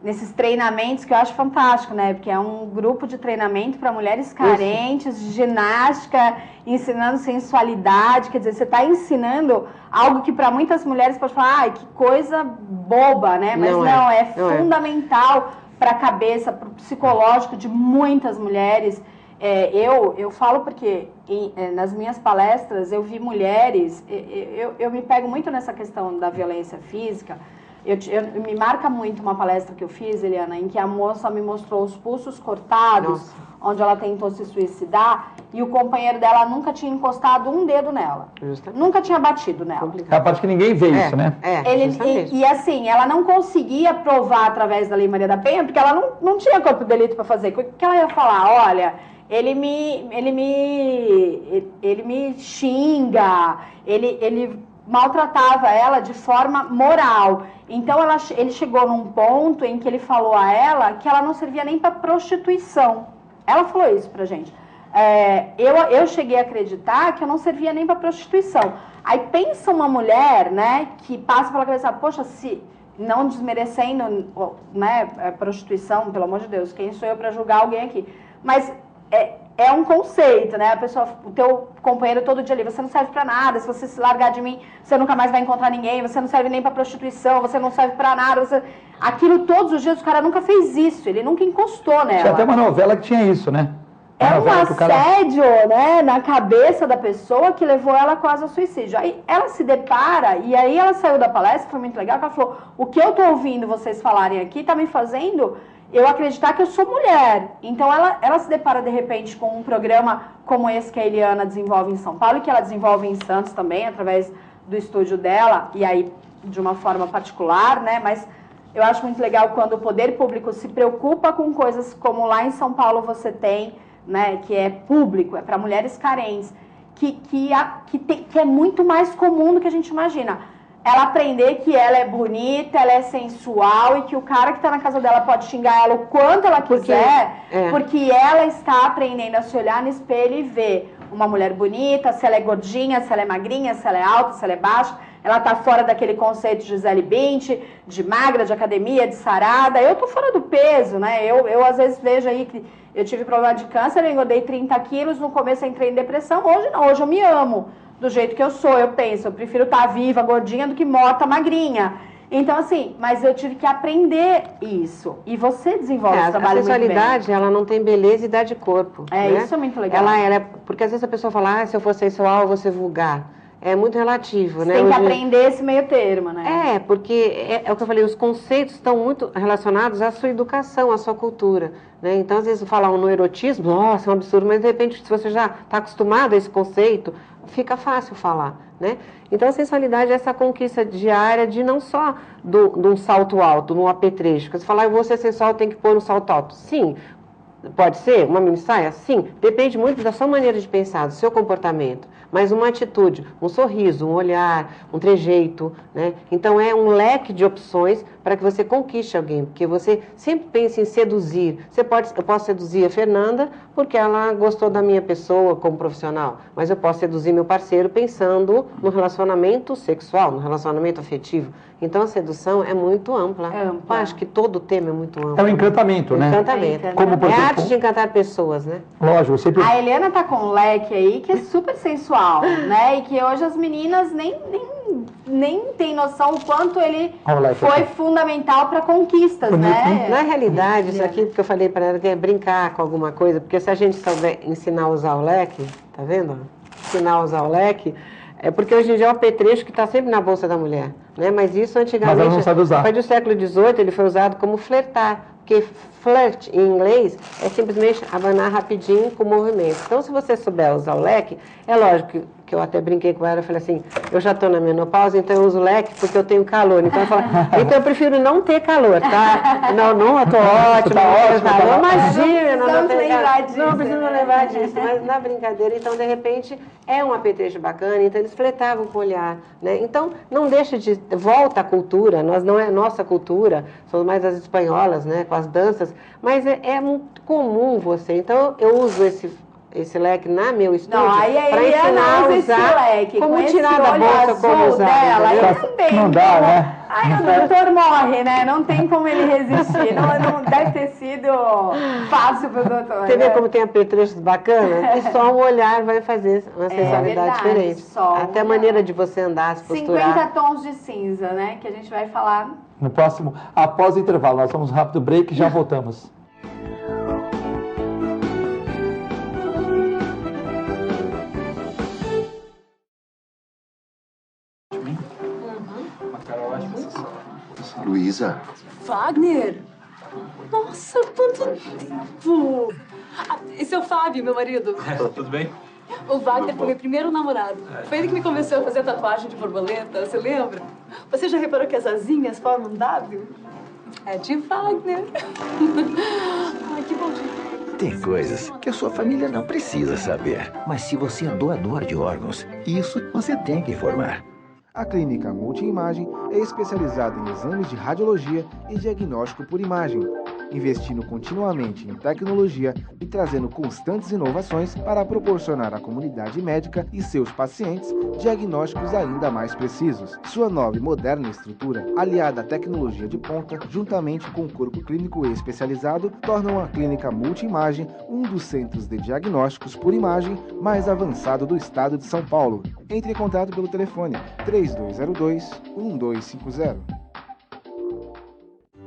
nesses treinamentos que eu acho fantástico, né? Porque é um grupo de treinamento para mulheres carentes, de ginástica, ensinando sensualidade. Quer dizer, você está ensinando algo que para muitas mulheres pode falar, que coisa boba, né? Mas não é fundamental para a cabeça, para o psicológico de muitas mulheres. Eu falo porque nas minhas palestras eu vi mulheres, eu me pego muito nessa questão da violência física. Me marca muito uma palestra que eu fiz, Eliana, em que a moça me mostrou os pulsos cortados, onde ela tentou se suicidar, e o companheiro dela nunca tinha encostado um dedo nela. Justamente. Nunca tinha batido nela. É a parte que ninguém vê isso, né? E assim, ela não conseguia provar através da Lei Maria da Penha, porque ela não tinha corpo de delito para fazer. O que ela ia falar? Olha, ele me xinga, ele maltratava ela de forma moral. Então ele chegou num ponto em que ele falou a ela que ela não servia nem para prostituição. Ela falou isso pra gente. Eu cheguei a acreditar que eu não servia nem para prostituição. Aí pensa uma mulher, né, que passa pela cabeça, poxa, se não desmerecendo, né, prostituição, pelo amor de Deus, quem sou eu para julgar alguém aqui? Mas é um conceito, né? A pessoa, o teu companheiro todo dia ali, você não serve pra nada, se você se largar de mim, você nunca mais vai encontrar ninguém, você não serve nem pra prostituição, você não serve pra nada, aquilo todos os dias, o cara nunca fez isso, ele nunca encostou nela. Tinha até uma novela que tinha isso, né? Um assédio, né, na cabeça da pessoa que levou ela quase ao suicídio. Aí ela se depara, e aí ela saiu da palestra, foi muito legal, ela falou, o que eu tô ouvindo vocês falarem aqui tá me fazendo eu acreditar que eu sou mulher. Então ela se depara de repente com um programa como esse que a Eliana desenvolve em São Paulo e que ela desenvolve em Santos também, através do estúdio dela, e aí de uma forma particular, né? Mas eu acho muito legal quando o poder público se preocupa com coisas como lá em São Paulo você tem, né, que é público, é para mulheres carentes, que é muito mais comum do que a gente imagina. Ela aprender que ela é bonita, ela é sensual e que o cara que está na casa dela pode xingar ela o quanto ela quiser, porque ela está aprendendo a se olhar no espelho e ver uma mulher bonita, se ela é gordinha, se ela é magrinha, se ela é alta, se ela é baixa. Ela está fora daquele conceito de Gisele Bündchen, de magra, de academia, de sarada. Eu tô fora do peso, né? Eu às vezes vejo aí que eu tive problema de câncer, eu engordei 30 quilos, no começo eu entrei em depressão, hoje não, hoje eu me amo do jeito que eu sou, eu penso, eu prefiro estar viva, gordinha, do que morta, magrinha. Então, assim, mas eu tive que aprender isso. E você desenvolve esse trabalho muito bem. A sexualidade, ela não tem beleza e idade de corpo. É, né? isso é muito legal. Ela é, porque às vezes a pessoa fala, se eu for sensual, eu vou ser vulgar. É muito relativo, né? Tem que aprender esse meio termo, né? Porque é o que eu falei, os conceitos estão muito relacionados à sua educação, à sua cultura. Né? Então, às vezes, falar no erotismo, nossa, é um absurdo, mas de repente, se você já está acostumado a esse conceito, fica fácil falar. Né? Então, a sensualidade é essa conquista diária de não só de um salto alto, num apetrecho. Você falar, eu vou ser sensual, tem que pôr um salto alto. Sim. Pode ser uma mini saia? Sim, depende muito da sua maneira de pensar, do seu comportamento. Mas uma atitude, um sorriso, um olhar, um trejeito, né? Então é um leque de opções para que você conquiste alguém, porque você sempre pensa em seduzir. Eu posso seduzir a Fernanda porque ela gostou da minha pessoa como profissional, mas eu posso seduzir meu parceiro pensando no relacionamento sexual, no relacionamento afetivo. Então a sedução é muito ampla. Eu acho que todo o tema é muito amplo. É um encantamento, né? Encantamento. Como, por exemplo, é a arte de encantar pessoas, né? Lógico, sempre... A Eliana tá com um leque aí que é super sensual, né? E que hoje as meninas nem tem noção o quanto ele foi fundamental para conquistas, né? Na realidade, isso aqui, porque eu falei para ela, que é brincar com alguma coisa, porque se a gente souber ensinar a usar o leque, tá vendo? Ensinar a usar o leque, é porque hoje em dia é o apetrecho que está sempre na bolsa da mulher, né? Mas isso antigamente, mas ela não sabe usar. Depois do século XVIII, ele foi usado como flertar, porque flirt em inglês é simplesmente abanar rapidinho com o movimento. Então, se você souber usar o leque, é lógico que eu até brinquei com ela, eu falei assim, eu já estou na menopausa, então eu uso leque porque eu tenho calor. Então eu prefiro não ter calor, tá? Não, eu tô ótima, imagina, não preciso lembrar disso, mas na brincadeira, então de repente é um apetrecho bacana, então eles fletavam com o olhar, né? Então não deixa de, volta à cultura, não é nossa cultura, somos mais as espanholas, né, com as danças, mas é muito comum você, então eu uso esse leque na meu estúdio para ensinar a usar leque, como tirar da bolsa, como usar dela, aí também não dá, né? Aí o doutor morre, né? Não tem como ele resistir. Não deve ter sido fácil pro doutor. Você vê como tem apetrechos bacanas? E só um olhar vai fazer uma sensualidade diferente. Até a maneira de você andar, se posturar. 50 tons de cinza, né? Que a gente vai falar no próximo, após o intervalo. Nós vamos um rápido break e já voltamos. Luísa. Wagner! Nossa, quanto tempo! Esse é o Fábio, meu marido. Tudo bem? O Wagner foi meu primeiro namorado. Foi ele que me convenceu a fazer tatuagem de borboleta, você lembra? Você já reparou que as asinhas formam um W? É de Wagner. Ai, que bom dia. Tem coisas que a sua família não precisa saber. Mas se você é doador de órgãos, isso você tem que informar. A Clínica Multiimagem é especializada em exames de radiologia e diagnóstico por imagem, investindo continuamente em tecnologia e trazendo constantes inovações para proporcionar à comunidade médica e seus pacientes diagnósticos ainda mais precisos. Sua nova e moderna estrutura, aliada à tecnologia de ponta, juntamente com o corpo clínico especializado, tornam a Clínica Multiimagem um dos centros de diagnósticos por imagem mais avançado do estado de São Paulo. Entre em contato pelo telefone 3202-1250.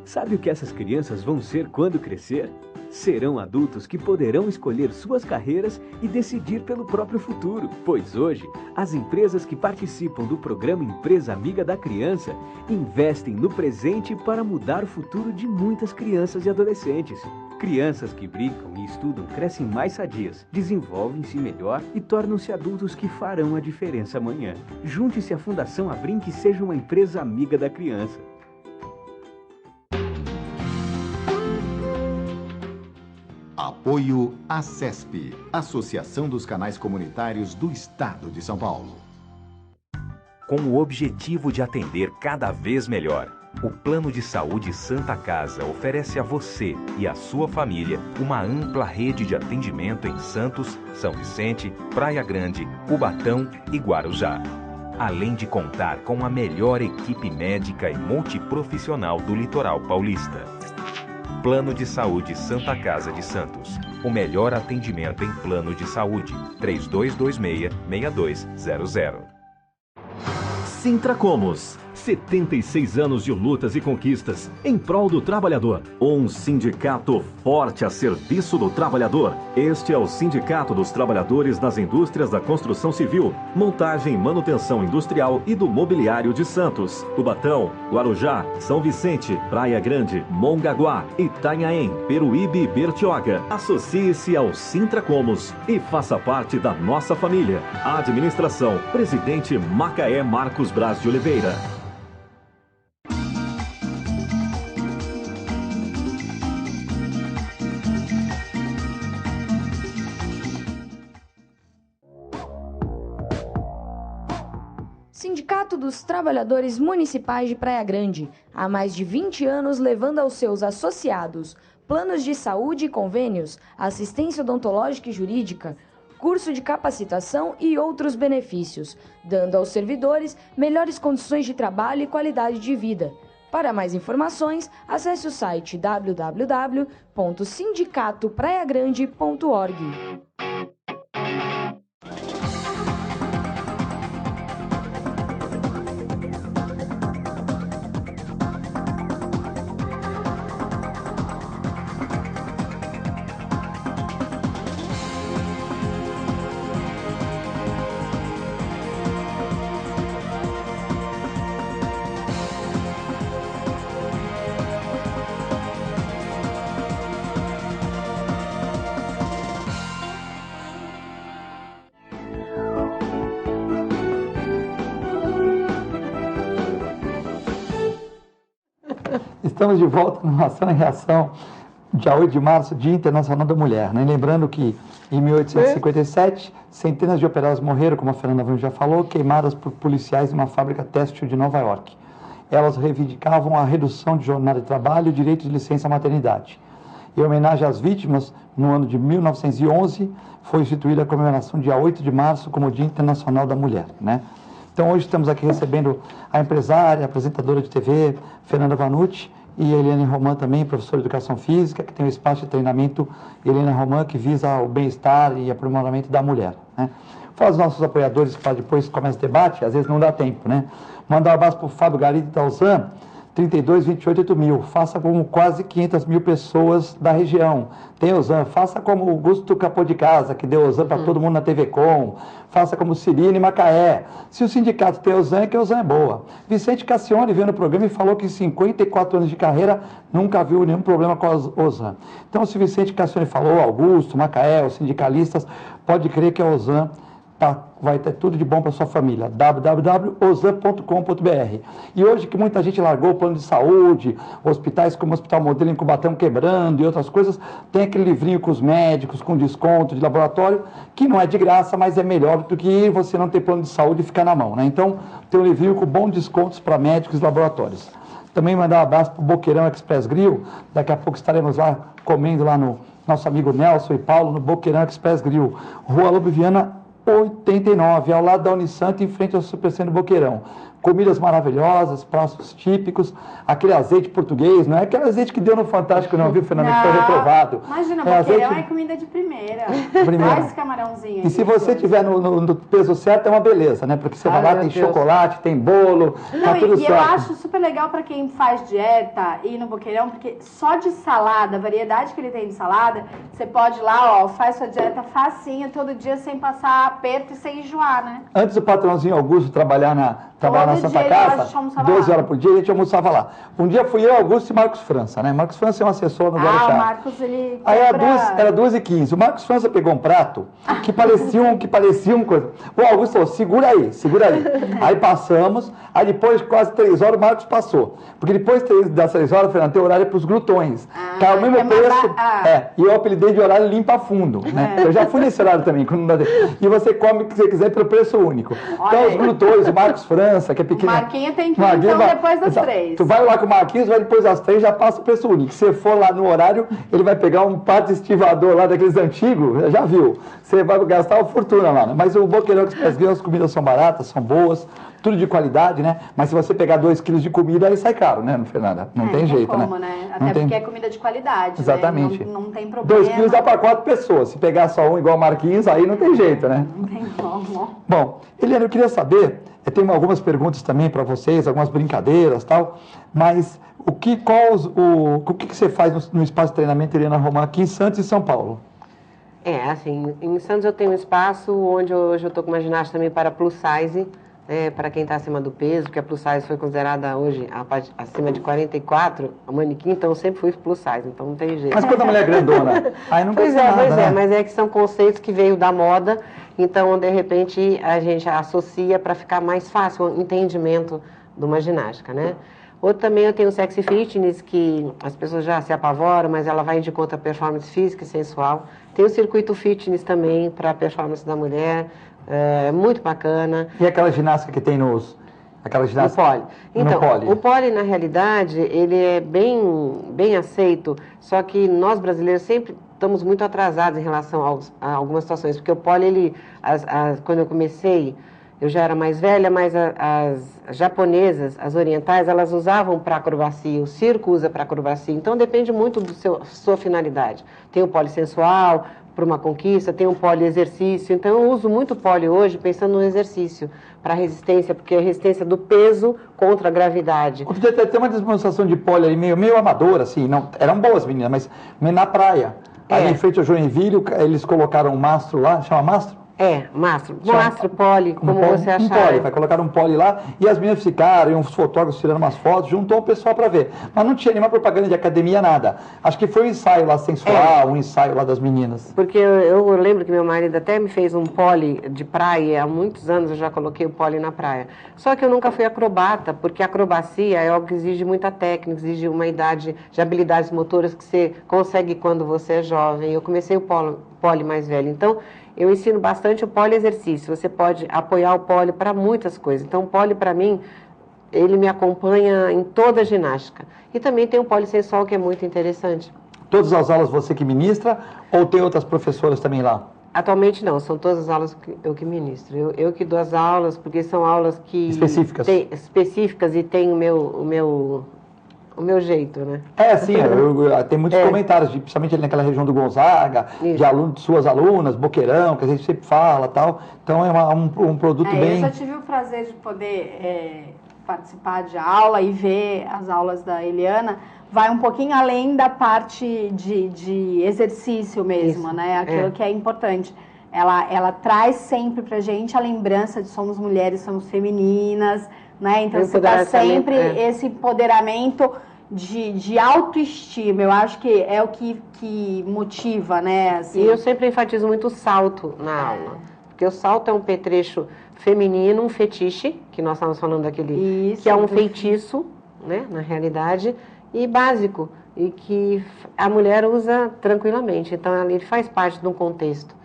Sabe o que essas crianças vão ser quando crescer? Serão adultos que poderão escolher suas carreiras e decidir pelo próprio futuro. Pois hoje, as empresas que participam do programa Empresa Amiga da Criança investem no presente para mudar o futuro de muitas crianças e adolescentes. Crianças que brincam e estudam crescem mais sadias, desenvolvem-se melhor e tornam-se adultos que farão a diferença amanhã. Junte-se à Fundação Abrinq e seja uma empresa amiga da criança. A Apoio ACESP, Associação dos Canais Comunitários do Estado de São Paulo. Com o objetivo de atender cada vez melhor, o Plano de Saúde Santa Casa oferece a você e a sua família uma ampla rede de atendimento em Santos, São Vicente, Praia Grande, Cubatão e Guarujá. Além de contar com a melhor equipe médica e multiprofissional do litoral paulista. Plano de Saúde Santa Casa de Santos. O melhor atendimento em plano de saúde. 3226-6200. Sintracomos. 76 anos de lutas e conquistas em prol do trabalhador. Um sindicato forte a serviço do trabalhador. Este é o Sindicato dos Trabalhadores das Indústrias da Construção Civil, Montagem e Manutenção Industrial e do Mobiliário de Santos, Cubatão, Guarujá, São Vicente, Praia Grande, Mongaguá, Itanhaém, Peruíbe e Bertioga. Associe-se ao Sintracomos e faça parte da nossa família. Administração, Presidente Macaé Marcos Braz de Oliveira. Sindicato dos Trabalhadores Municipais de Praia Grande, há mais de 20 anos levando aos seus associados planos de saúde e convênios, assistência odontológica e jurídica, curso de capacitação e outros benefícios, dando aos servidores melhores condições de trabalho e qualidade de vida. Para mais informações, acesse o site www.sindicatopraiagrande.org. Estamos de volta no Ação e Reação, dia 8 de março, Dia Internacional da Mulher. Né? Lembrando que, em 1857, centenas de operários morreram, como a Fernanda Vão já falou, queimadas por policiais em uma fábrica têxtil de Nova York. Elas reivindicavam a redução de jornada de trabalho e o direito de licença maternidade. Em homenagem às vítimas, no ano de 1911, foi instituída a comemoração dia 8 de março como Dia Internacional da Mulher. Né? Então, hoje estamos aqui recebendo a empresária, apresentadora de TV, Fernanda Vanucci, e a Eliane Roman também, professora de Educação Física, que tem um espaço de treinamento, Eliane Roman, que visa o bem-estar e aprimoramento da mulher. Né? Fala os nossos apoiadores para depois começa o debate, às vezes não dá tempo. Né? Mandar um abraço para o Fábio Garrido da Alzan, 32.28.8.000. Faça como quase 500 mil pessoas da região. Tem Ozan. Faça como o Augusto Capô de Casa, que deu Ozan para todo mundo na TV Com. Faça como Cirine Macaé. Se o sindicato tem Ozan, é que Ozan é boa. Vicente Cassione veio no programa e falou que em 54 anos de carreira nunca viu nenhum problema com a Ozan. Então, se o Vicente Cassione falou, Augusto, Macaé, os sindicalistas, pode crer que a Ozan vai ter tudo de bom para sua família. www.ozan.com.br. E hoje que muita gente largou o plano de saúde, hospitais como o Hospital Modelo em Cubatão quebrando e outras coisas, tem aquele livrinho com os médicos, com desconto de laboratório, que não é de graça, mas é melhor do que você não ter plano de saúde e ficar na mão. Né? Então, tem um livrinho com bons descontos para médicos e laboratórios. Também mandar um abraço para o Boqueirão Express Grill. Daqui a pouco estaremos lá comendo lá no nosso amigo Nelson e Paulo, no Boqueirão Express Grill. Rua Lobo Viana 89, ao lado da Unisanta, em frente ao Supercentro Boqueirão. Comidas maravilhosas, pratos típicos, aquele azeite português, não é aquele azeite que deu no Fantástico, não, viu, Fernando? Que foi reprovado. Imagina, Boqueirão azeite... é comida de primeira. Olha esse camarãozinho. E se você tiver no peso certo, é uma beleza, né? Porque você vai lá, tem Deus. Chocolate, tem bolo, tá tudo certo. E eu acho super legal para quem faz dieta ir no Boqueirão, porque só de salada, a variedade que ele tem de salada, você pode ir lá, ó, faz sua dieta facinho, todo dia, sem passar aperto e sem enjoar, né? Antes do patrãozinho Augusto trabalhar na na Santa Casa, 12 horas por dia, e a gente almoçava lá. Um dia fui eu, Augusto e Marcos França, né? Marcos França é um assessor no Guarujá. O Marcos, ele Aí era 2h15. O Marcos França pegou um prato que parecia uma coisa. O Augusto falou, segura aí. Aí passamos, aí depois de quase 3 horas o Marcos passou. Porque depois das 3 horas, Fernando, tem horário para os glutões. Que é o mesmo preço. E eu apelidei de horário limpa fundo, né? Eu já fui nesse horário também. E você come o que você quiser pelo preço único. Então os glutões, o Marcos França, que é pequeno. O Marquinhos tem que ir então depois das 3. Tu vai lá com o Marquinhos, vai depois das 3, já passa o preço único. Se você for lá no horário, ele vai pegar um pato estivador lá daqueles antigos, já viu. Você vai gastar uma fortuna lá, né? Mas o Boqueirão Express, as comidas são baratas, são boas, tudo de qualidade, né? Mas se você pegar 2 quilos de comida, aí sai caro, né, Fernanda? Não tem jeito, como, né? Até porque é comida de qualidade, Exatamente. Né? Não tem problema. 2 quilos dá para 4 pessoas. Se pegar só um igual o Marquinhos, aí não tem jeito, né? Não tem como. Bom, Eliana, eu queria saber, eu tenho algumas perguntas também para vocês, algumas brincadeiras e tal, mas o que você faz no espaço de treinamento, Eliana Román, aqui em Santos e São Paulo? Assim, em Santos eu tenho um espaço onde hoje eu estou com uma ginástica também para plus size, para quem está acima do peso, porque a plus size foi considerada hoje acima de 44, a manequim, então eu sempre fui plus size, então não tem jeito. Mas quando a mulher é grandona, aí não precisa nada, né? Mas é que são conceitos que veio da moda, então de repente a gente associa para ficar mais fácil o entendimento de uma ginástica, né? Outro também eu tenho o Sexy Fitness, que as pessoas já se apavoram, mas ela vai de conta performance física e sensual. Tem o Circuito Fitness também para a performance da mulher, muito bacana. E aquela ginástica que tem aquela ginástica... No pole. Então, o pole, na realidade, ele é bem aceito, só que nós brasileiros sempre estamos muito atrasados em relação a algumas situações, porque o pole, quando eu comecei... Eu já era mais velha, mas as japonesas, as orientais, elas usavam para acrobacia, o circo usa para acrobacia. Então, depende muito da sua finalidade. Tem o polisensual, para uma conquista, tem o poliexercício. Então, eu uso muito o poli hoje pensando no exercício, para resistência, porque a resistência do peso contra a gravidade. Tem uma demonstração de poli ali meio amadora, assim, não, eram boas meninas, mas meio na praia. Ali em frente ao Joinville, eles colocaram um mastro lá, chama mastro? Mastro, poli, como você achar. Poli, vai colocar um poli lá, e as meninas ficaram, e uns fotógrafos tirando umas fotos, juntou o pessoal para ver. Mas não tinha nenhuma propaganda de academia, nada. Acho que foi um ensaio lá sensual, um ensaio lá das meninas. Porque eu lembro que meu marido até me fez um poli de praia, há muitos anos eu já coloquei o poli na praia. Só que eu nunca fui acrobata, porque a acrobacia é algo que exige muita técnica, exige uma idade de habilidades motoras que você consegue quando você é jovem. Eu comecei o poli mais velho, então... Eu ensino bastante o poliexercício. Você pode apoiar o poli para muitas coisas. Então, o poli, para mim, ele me acompanha em toda a ginástica. E também tem o polisensual, que é muito interessante. Todas as aulas você que ministra ou tem outras professoras também lá? Atualmente não, são todas as aulas eu que ministro. Eu que dou as aulas, porque são aulas que... Específicas e tem o meu jeito, né? Sim, tem muitos comentários, principalmente ali naquela região do Gonzaga, de suas alunas, Boqueirão, que a gente sempre fala e tal. Então é um produto bem... Eu já tive o prazer de poder participar de aula e ver as aulas da Eliana. Vai um pouquinho além da parte de exercício mesmo, né? Aquilo que é importante. Ela traz sempre pra gente a lembrança de somos mulheres, somos femininas, né? Então, você dá sempre esse empoderamento de autoestima. Eu acho que é o que motiva, né? Assim. E eu sempre enfatizo muito o salto na aula. Porque o salto é um petrecho feminino, um fetiche, que nós estamos falando daquele... que é um feitiço, né? Na realidade, e básico. E que a mulher usa tranquilamente. Então, ele faz parte de um contexto.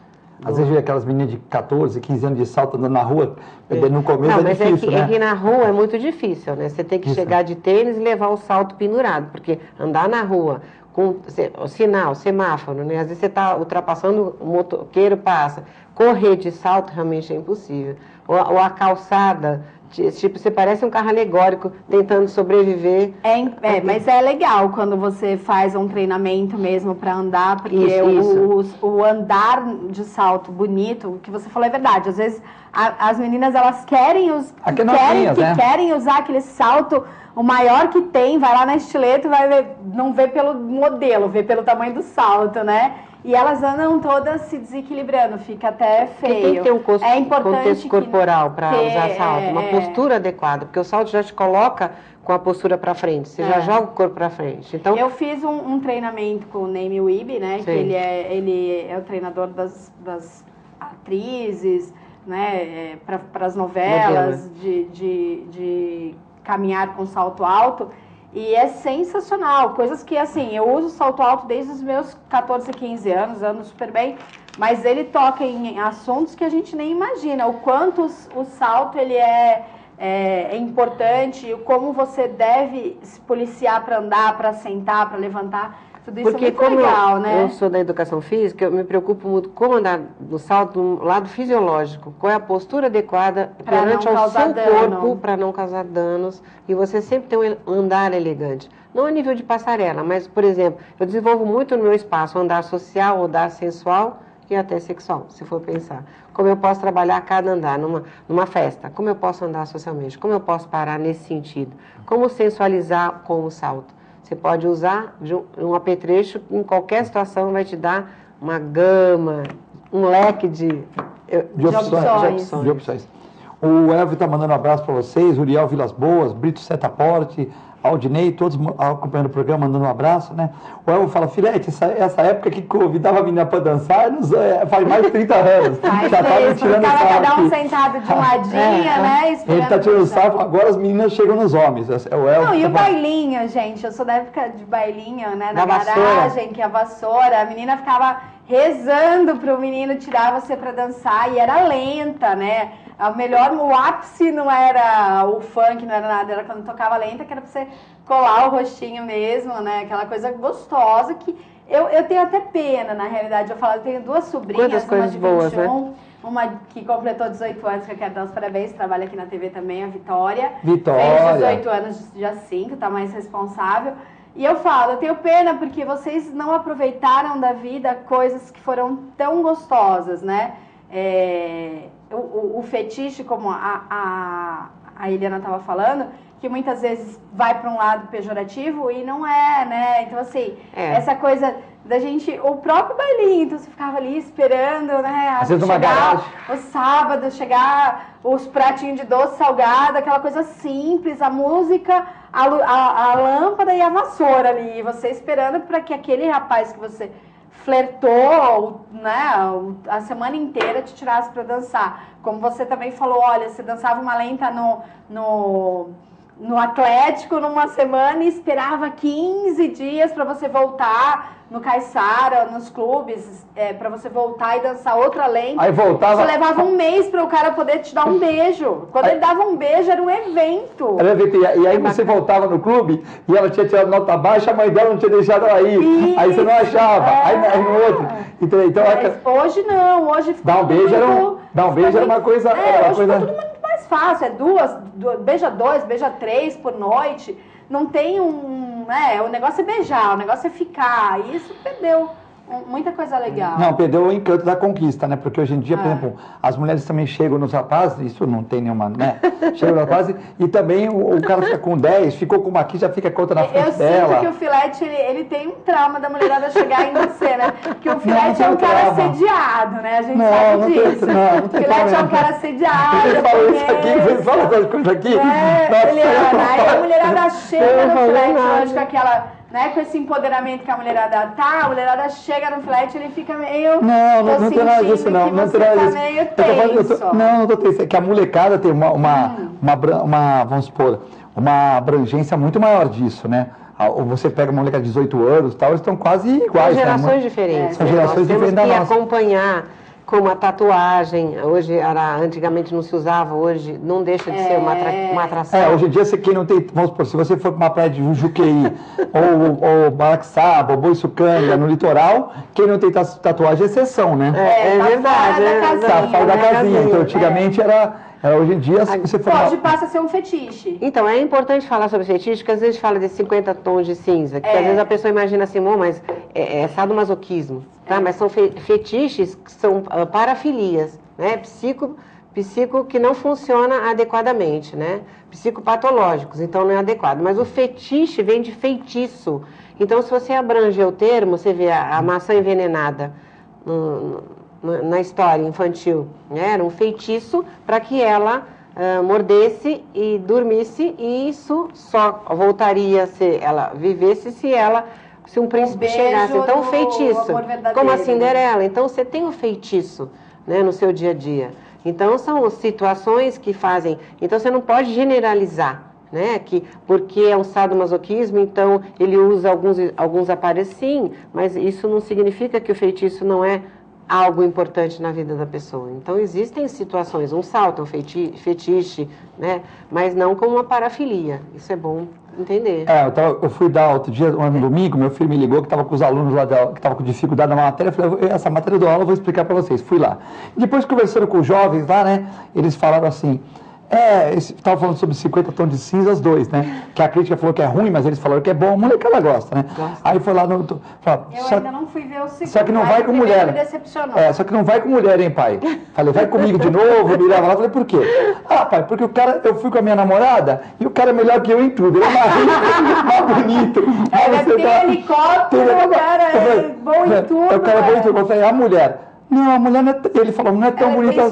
Às vezes aquelas meninas de 14, 15 anos de salto andando na rua, no começo é difícil, né? É que na rua é muito difícil, né? Você tem que chegar de tênis e levar o salto pendurado, porque andar na rua com o sinal, semáforo, né? Às vezes você está ultrapassando, o motoqueiro passa. Correr de salto realmente é impossível. Ou a calçada... Tipo, você parece um carro alegórico tentando sobreviver. Mas é legal quando você faz um treinamento mesmo para andar, porque o andar de salto bonito, o que você falou é verdade. Às vezes as meninas elas querem usar aquele salto o maior que tem, vai lá na estileta e vai ver, não vê pelo modelo, vê pelo tamanho do salto, né? E elas andam todas se desequilibrando, fica até feio. Porque tem que ter um contexto corporal para ter, usar salto, uma postura adequada, porque o salto já te coloca com a postura para frente, você já joga o corpo para frente. Então, eu fiz um treinamento com o Naime Wiebe, né? Sim. Que ele é o treinador das atrizes, né? Para as novelas, de caminhar com salto alto. E é sensacional, coisas que, assim, eu uso salto alto desde os meus 14, 15 anos, ando super bem, mas ele toca em assuntos que a gente nem imagina, o quanto o salto ele é importante, como você deve se policiar para andar, para sentar, para levantar. Tudo isso porque é muito legal, né? Eu sou da educação física, eu me preocupo muito como andar no salto do lado fisiológico. Qual é a postura adequada perante ao seu corpo para não causar danos. E você sempre tem um andar elegante. Não a nível de passarela, mas, por exemplo, eu desenvolvo muito no meu espaço andar social, andar sensual e até sexual, se for pensar. Como eu posso trabalhar cada andar numa festa? Como eu posso andar socialmente? Como eu posso parar nesse sentido? Como sensualizar com o salto? Você pode usar um apetrecho, em qualquer situação vai te dar uma gama, um leque de opções. O Elvio está mandando um abraço para vocês, Uriel Vilas Boas, Brito Setaporte, Aldinei, todos acompanhando o programa, mandando um abraço, né? O Elvio fala, filete, essa época que convidava a menina para dançar, faz mais de 30 anos. Já estava tirando sarro cada um sentado de um ladinho, né? Ele está tirando sarro, agora as meninas chegam nos homens. Não, e o bailinho, gente, eu sou da época de bailinho, né? Na garagem, que a vassoura, a menina ficava rezando para o menino tirar você para dançar, e era lenta, né? O ápice não era o funk, não era nada, era quando tocava lenta, que era pra você colar o rostinho mesmo, né? Aquela coisa gostosa que eu tenho até pena, na realidade. Eu tenho duas sobrinhas, uma de 21, boas, né? Uma que completou 18 anos, que eu quero dar os parabéns, trabalha aqui na TV também, a Vitória. Fez 18 anos, dia 5, tá mais responsável. E eu tenho pena porque vocês não aproveitaram da vida coisas que foram tão gostosas, né? O fetiche, como a Eliana estava falando, que muitas vezes vai para um lado pejorativo e não é, né? Então, assim, essa coisa da gente... O próprio bailinho, então você ficava ali esperando, né? Às vezes numa garagem. O sábado, chegar os pratinhos de doce salgado, aquela coisa simples, a música, a lâmpada e a vassoura ali. E você esperando para que aquele rapaz que você flertou, né, a semana inteira te tirasse para dançar. Como você também falou, olha, você dançava uma lenta no Atlético numa semana e esperava 15 dias para você voltar no Caiçara, nos clubes, para você voltar e dançar outra lenta. Aí voltava... Você levava um mês para o cara poder te dar um beijo. Quando ele dava um beijo, era um evento. E aí você voltava no clube e ela tinha tirado nota baixa, a mãe dela não tinha deixado ela ir. Isso, aí você não achava. Aí no outro. Então, hoje não. Hoje dar um beijo era uma coisa... hoje ficou tudo muito mais fácil. Beija 2, beija 3 por noite. Não tem o negócio é beijar, o negócio é ficar. E isso perdeu muita coisa legal. Não, perdeu o encanto da conquista, né? Porque hoje em dia, por exemplo, as mulheres também chegam nos rapazes, isso não tem nenhuma, né? Chegam nos rapazes e também o cara fica com 10, ficou com uma aqui, já fica com outra na frente dela. Eu sinto que o filete, ele tem um trauma da mulherada chegar em você, né? Porque o filete é um cara assediado, né? A gente sabe disso. Não o filete é um cara assediado. Ele falou isso aqui, ele fala essas coisas aqui. Aí a mulherada chega no filete, hoje com aquela... Né, com esse empoderamento que a mulherada a mulherada chega no flat, ele fica meio... Não tem nada disso, não. Não tem nada disso. Meio tenso. Não tô tenso. É que a molecada tem vamos supor, uma abrangência muito maior disso, né? Você pega uma molecada de 18 anos e tal, eles estão quase iguais. São gerações diferentes. São gerações diferentes da nossa. Temos que acompanhar como a tatuagem, antigamente não se usava, hoje não deixa de ser uma atração. Hoje em dia, quem não tem, vamos supor, se você for para uma praia de Juqueí, ou Baraxaba, ou Boiçucanga, no litoral, quem não tem tatuagem é exceção, né? É verdade. Tá fora da casinha. Então, antigamente hoje em dia, se você for... passa a ser um fetiche. Então, é importante falar sobre fetiche, porque às vezes fala de 50 tons de cinza, que às vezes a pessoa imagina assim, mas é sadomasoquismo, tá? Mas são fetiches que são parafilias, né? Psico que não funciona adequadamente, né? Psicopatológicos, então não é adequado. Mas o fetiche vem de feitiço. Então, se você abranger o termo, você vê a maçã envenenada na história infantil, né? Era um feitiço para que ela mordesse e dormisse, e isso só voltaria a ser, ela vivesse se um príncipe chegasse. Então, o feitiço, como a Cinderela. Então, você tem o feitiço, né, no seu dia a dia. Então, são situações que fazem... Então, você não pode generalizar, né, porque é um sadomasoquismo, então ele usa alguns aparelhos, sim, mas isso não significa que o feitiço não é algo importante na vida da pessoa. Então, existem situações, um salto, um fetiche, né, mas não como uma parafilia. Isso é bom entender. Eu fui dar outro dia, no domingo, meu filho me ligou que estava com os alunos lá, que estavam com dificuldade na matéria. Eu falei, essa matéria do aula eu vou explicar para vocês. Fui lá. Depois, conversando com os jovens lá, né, eles falaram assim... Estava falando sobre 50 tons de cinzas 2, né? Que a crítica falou que é ruim, mas eles falaram que é bom. A molecada gosta, né? Aí foi lá no... ainda não fui ver o segundo. Só que não vai com mulher. Me decepcionou. Só que não vai com mulher, hein, pai? Falei, vai comigo de novo, me leva lá. Falei, por quê? Pai, porque o cara... Eu fui com a minha namorada e o cara é melhor que eu em tudo. Ele é mais rico, mais bonito. Helicóptero, o cara é bom em tudo. O cara é bom em tudo. Eu falei, a mulher... Não, a mulher não é, ele falou, não é tão bonita. Bem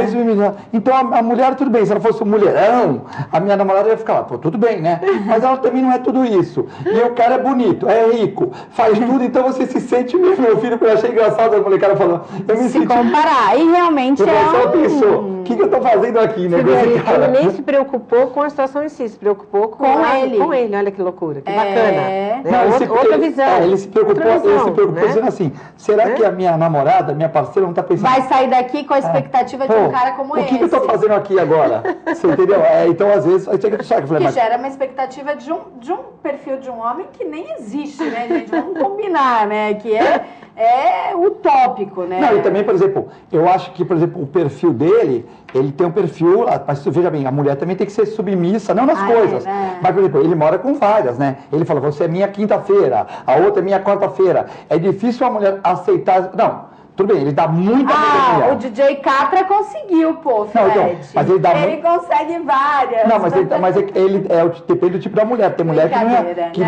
submissa. Então a mulher, tudo bem, se ela fosse um mulherão, a minha namorada ia ficar lá, pô, tudo bem, né? Mas ela também não é tudo isso. E o cara é bonito, é rico, faz tudo, então você se sente mesmo. Meu filho, eu achei engraçado, a molecada falou, eu me senti... comparar, e realmente pensou, o que eu tô fazendo aqui, né? Ele nem se preocupou com a situação em si, se preocupou com ele. Com ele, olha que loucura, que bacana. Não, outra visão. Ele se preocupou né? dizendo assim, será que a minha namorada, minha parceira, não está pensando... Vai sair daqui com a expectativa de um cara como esse. O que eu estou fazendo aqui agora? Você entendeu? Então, às vezes... Que gera uma expectativa de um perfil de um homem que nem existe, né, gente? Vamos combinar, né? Que é utópico, né? Não, e também, por exemplo, eu acho que, por exemplo, o perfil dele, ele tem um perfil... Mas veja bem, a mulher também tem que ser submissa, não nas coisas. Mas, por exemplo, ele mora com várias, né? Ele fala, você é minha quinta-feira, a outra é minha quarta-feira. É difícil a mulher aceitar... Não. Tudo bem, ele dá muita monogamia. O DJ Catra conseguiu, pô, Fred. Não, então, mas ele consegue várias. Não, mas ele depende do tipo da mulher. Tem mulher que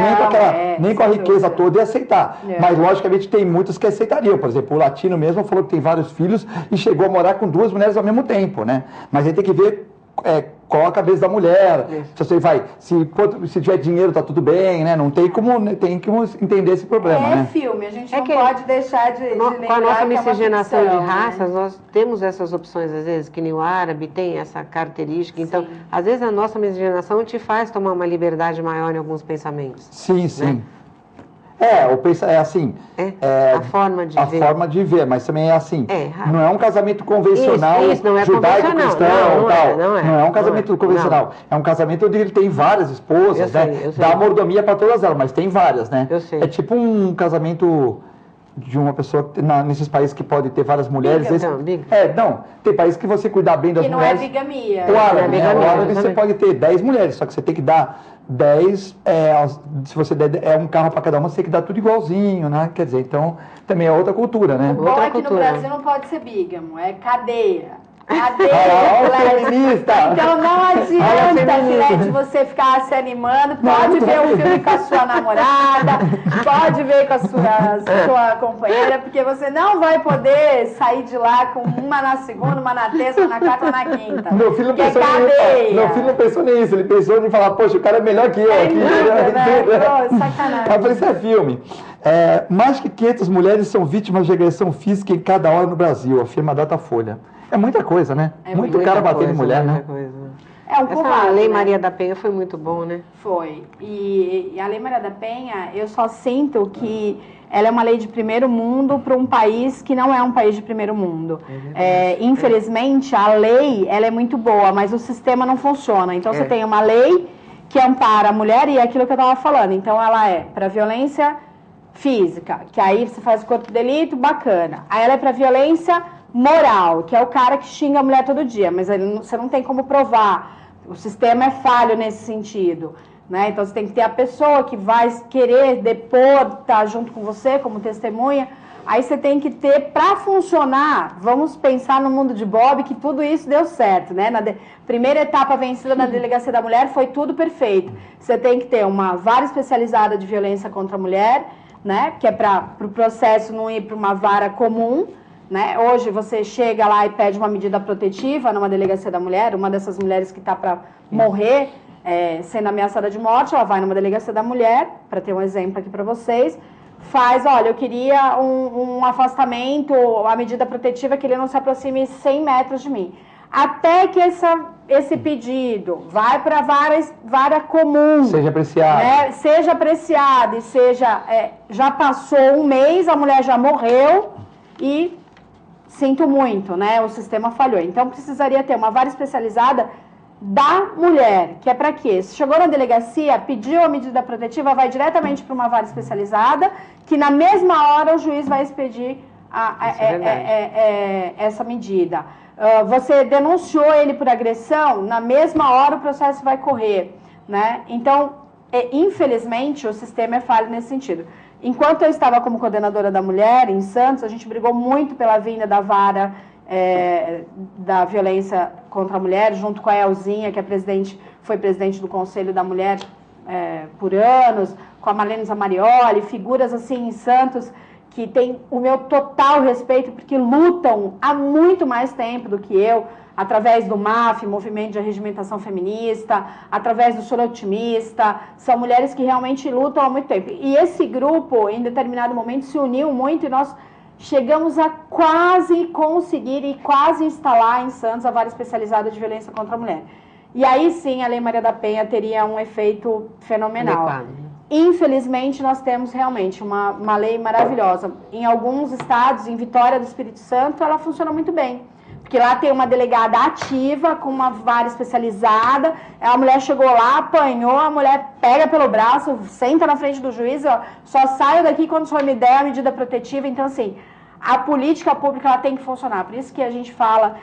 nem com a riqueza toda ia aceitar. Mas, logicamente, tem muitas que aceitariam. Por exemplo, o latino mesmo falou que tem vários filhos e chegou a morar com 2 mulheres ao mesmo tempo, né? Mas aí tem que ver... qual a cabeça da mulher, se você vai, se tiver dinheiro tá tudo bem, né? Não tem como, tem que entender esse problema, né? Filme, a gente não pode deixar de lembrar com a nossa miscigenação ficção, de raças, nós temos essas opções, às vezes, que nem o árabe tem essa característica, então, às vezes a nossa miscigenação te faz tomar uma liberdade maior em alguns pensamentos. Sim, sim. Né? A forma de ver. A forma de ver, mas também é assim. Não é um casamento convencional, isso não é judaico-cristão não, tal. Não é um casamento convencional. É um casamento onde ele tem várias esposas, né? Eu sei. Dá mordomia para todas elas, mas tem várias, né? Eu sei. É tipo um casamento de uma pessoa nesses países que pode ter várias mulheres. Tem países que você cuidar bem das mulheres. Que não é bigamia. O árabe, você pode ter 10 mulheres, só que você tem que dar 10, se você der um carro para cada uma, você tem que dar tudo igualzinho, né? Quer dizer, então, também é outra cultura, né? O bom é que no Brasil não pode ser bígamo, é cadeia. Feminista. Então não adianta, Fred, você ficar se animando. Pode ver o filme com a sua namorada, pode ver com a sua companheira, porque você não vai poder sair de lá com uma na segunda, uma na terça, uma na quarta, uma na quinta. Meu filho não pensou nisso, ele pensou em falar, poxa, o cara é melhor que eu aqui. Sacanagem. Eu falei, isso é filme. Mais de 500 mulheres são vítimas de agressão física em cada hora no Brasil, afirma a Datafolha. É muita coisa, né? Muito cara batendo em mulher, né? É um Essa Lei Maria da Penha foi muito bom, né? Foi. E a Lei Maria da Penha, eu só sinto que ela é uma lei de primeiro mundo para um país que não é um país de primeiro mundo. Infelizmente, a lei ela é muito boa, mas o sistema não funciona. Então, você tem uma lei que ampara a mulher e é aquilo que eu estava falando. Então, ela é para violência física, que aí você faz o corpo de delito, bacana. Aí ela é para violência moral, que é o cara que xinga a mulher todo dia, mas você não tem como provar. O sistema é falho nesse sentido, né? Então você tem que ter a pessoa que vai querer depor, estar junto com você como testemunha, Aí você tem que ter, para funcionar, vamos pensar no mundo de Bob, que tudo isso deu certo, né? Primeira etapa vencida na Delegacia da Mulher foi tudo perfeito. Você tem que ter uma vara especializada de violência contra a mulher, né? Que é para o processo não ir para uma vara comum, né? Hoje você chega lá e pede uma medida protetiva numa Delegacia da Mulher, uma dessas mulheres que está para morrer, sendo ameaçada de morte, ela vai numa Delegacia da Mulher, para ter um exemplo aqui para vocês, faz, olha, eu queria um afastamento, a medida protetiva é que ele não se aproxime 100 metros de mim. Até que esse pedido vai para a vara comum. Seja apreciado. Né? Seja apreciado e seja... já passou um mês, a mulher já morreu e sinto muito, né? O sistema falhou. Então, precisaria ter uma vara especializada da mulher, que é para quê? Se chegou na delegacia, pediu a medida protetiva, vai diretamente para uma vara especializada, que na mesma hora o juiz vai expedir essa medida. Você denunciou ele por agressão, na mesma hora o processo vai correr, né? Então, infelizmente, o sistema é falho nesse sentido. Enquanto eu estava como coordenadora da mulher em Santos, a gente brigou muito pela vinda da vara da violência contra a mulher, junto com a Elzinha, que foi presidente do Conselho da Mulher por anos, com a Marlene Zamarioli, figuras assim em Santos que têm o meu total respeito, porque lutam há muito mais tempo do que eu, através do MAF, Movimento de Arregimentação Feminista, através do Soro Otimista, são mulheres que realmente lutam há muito tempo. E esse grupo, em determinado momento, se uniu muito e nós chegamos a quase conseguir e quase instalar em Santos a vara especializada de violência contra a mulher. E aí sim a Lei Maria da Penha teria um efeito fenomenal. Adequado. Infelizmente nós temos realmente uma lei maravilhosa. Em alguns estados, em Vitória do Espírito Santo, ela funciona muito bem. Porque lá tem uma delegada ativa, com uma vara especializada, a mulher chegou lá, apanhou, a mulher pega pelo braço, senta na frente do juiz, ó, só saio daqui quando o senhor me der a medida protetiva. Então, assim, a política pública ela tem que funcionar. Por isso que a gente fala,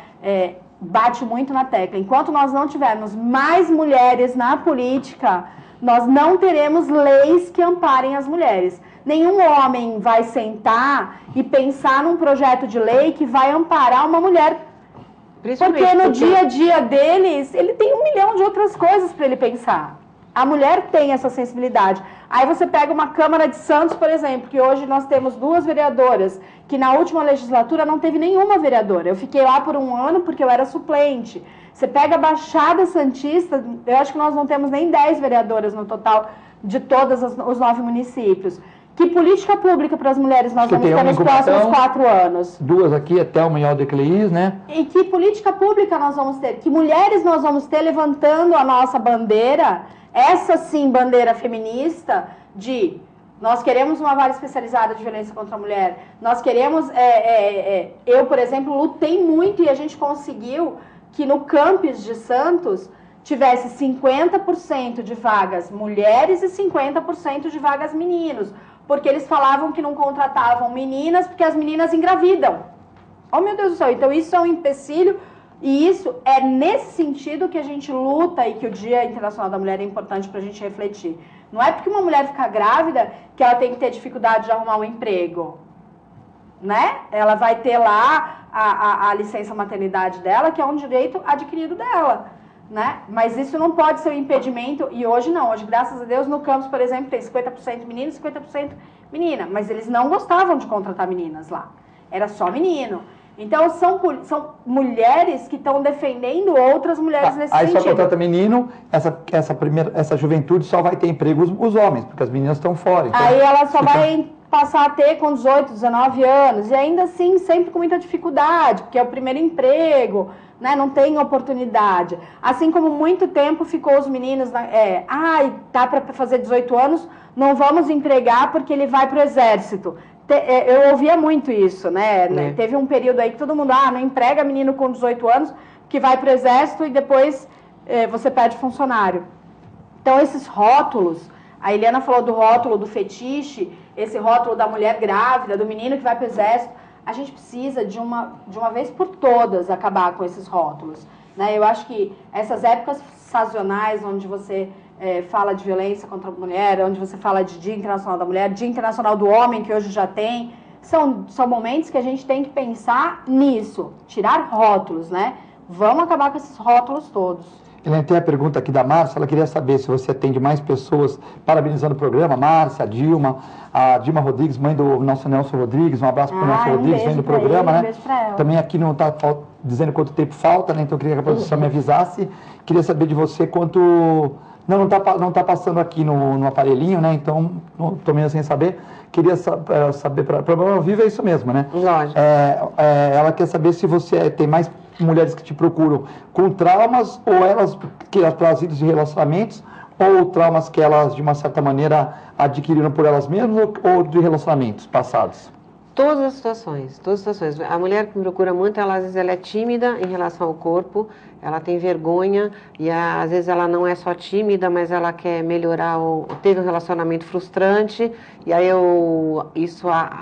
bate muito na tecla. Enquanto nós não tivermos mais mulheres na política, nós não teremos leis que amparem as mulheres. Nenhum homem vai sentar e pensar num projeto de lei que vai amparar uma mulher. Porque no dia a dia deles, ele tem 1 milhão de outras coisas para ele pensar. A mulher tem essa sensibilidade. Aí você pega uma Câmara de Santos, por exemplo, que hoje nós temos 2 vereadoras, que na última legislatura não teve nenhuma vereadora. Eu fiquei lá por 1 ano porque eu era suplente. Você pega a Baixada Santista, eu acho que nós não temos nem 10 vereadoras no total de todos os 9 municípios. Que política pública para as mulheres nós vamos ter nos próximos 4 anos? 2 aqui, a Thelma e Alda Cleis, né? E que política pública nós vamos ter? Que mulheres nós vamos ter levantando a nossa bandeira, essa sim bandeira feminista, de nós queremos uma vara especializada de violência contra a mulher, nós queremos... eu, por exemplo, lutei muito e a gente conseguiu que no campus de Santos tivesse 50% de vagas mulheres e 50% de vagas meninos. Porque eles falavam que não contratavam meninas porque as meninas engravidam. Oh, meu Deus do céu, então isso é um empecilho e isso é nesse sentido que a gente luta e que o Dia Internacional da Mulher é importante para a gente refletir. Não é porque uma mulher fica grávida que ela tem que ter dificuldade de arrumar um emprego, né? Ela vai ter lá a licença maternidade dela, que é um direito adquirido dela. Né? Mas isso não pode ser um impedimento, e hoje não, hoje graças a Deus no campus, por exemplo, tem 50% menino e 50% menina, mas eles não gostavam de contratar meninas lá, era só menino. Então são mulheres que estão defendendo outras mulheres nesse sentido. Aí só contrata menino, essa juventude só vai ter emprego os homens, porque as meninas estão fora. Então, aí ela só vai passar a ter com 18, 19 anos, e ainda assim sempre com muita dificuldade, porque é o primeiro emprego, né, não tem oportunidade. Assim como muito tempo ficou os meninos, tá para fazer 18 anos, não vamos empregar porque ele vai para o exército. Eu ouvia muito isso, né? Teve um período aí que todo mundo, não emprega menino com 18 anos, que vai para o exército e depois você perde funcionário. Então esses rótulos, a Eliana falou do rótulo do fetiche, esse rótulo da mulher grávida, do menino que vai para o exército, a gente precisa de uma vez por todas acabar com esses rótulos, né? Eu acho que essas épocas sazonais, onde você fala de violência contra a mulher, onde você fala de Dia Internacional da Mulher, Dia Internacional do Homem, que hoje já tem, são momentos que a gente tem que pensar nisso, tirar rótulos, né? Vamos acabar com esses rótulos todos. Eliane, tem a pergunta aqui da Márcia, ela queria saber se você atende mais pessoas parabenizando o programa, Márcia, a Dilma Rodrigues, mãe do nosso Nelson Rodrigues, um abraço para o Nelson Rodrigues, vem do programa, né? Também aqui não está dizendo quanto tempo falta, né? Então eu queria que a produção me avisasse. Queria saber de você quanto... Não está passando aqui no aparelhinho, né? Então, estou meio sem saber. Queria saber, para problema ao vivo é isso mesmo, né? Lógico. Ela quer saber se você tem mais mulheres que te procuram com traumas, ou elas trazidas de relacionamentos, ou traumas que elas, de uma certa maneira, adquiriram por elas mesmas, ou de relacionamentos passados? Todas as situações, todas as situações. A mulher que me procura muito, às vezes ela é tímida em relação ao corpo, ela tem vergonha e às vezes ela não é só tímida, mas ela quer melhorar, teve um relacionamento frustrante e aí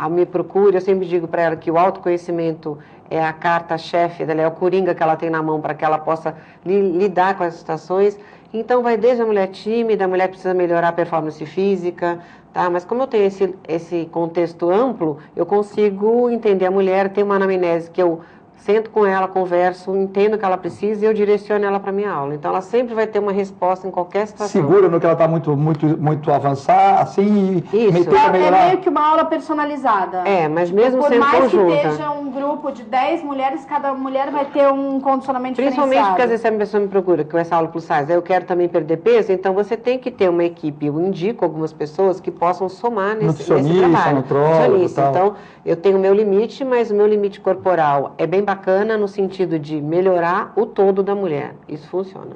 me procura, eu sempre digo para ela que o autoconhecimento é a carta-chefe dela, é o coringa que ela tem na mão para que ela possa lidar com as situações. Então vai desde a mulher tímida, a mulher precisa melhorar a performance física, tá? Mas como eu tenho esse contexto amplo, eu consigo entender a mulher, ter uma anamnese que eu sento com ela, converso, entendo o que ela precisa e eu direciono ela para minha aula. Então ela sempre vai ter uma resposta em qualquer situação. Segura no que ela está muito avançada, assim, isso. É meio que uma aula personalizada. Mas mesmo sendo conjunta. Por mais que esteja um grupo de 10 mulheres, cada mulher vai ter um condicionamento diferenciado. Principalmente porque às vezes a pessoa me procura com essa aula plus size, eu quero também perder peso, então você tem que ter uma equipe, eu indico algumas pessoas que possam somar nesse trabalho. Nutricionista. Então, eu tenho o meu limite, mas o meu limite corporal é bem bacana no sentido de melhorar o todo da mulher. Isso funciona.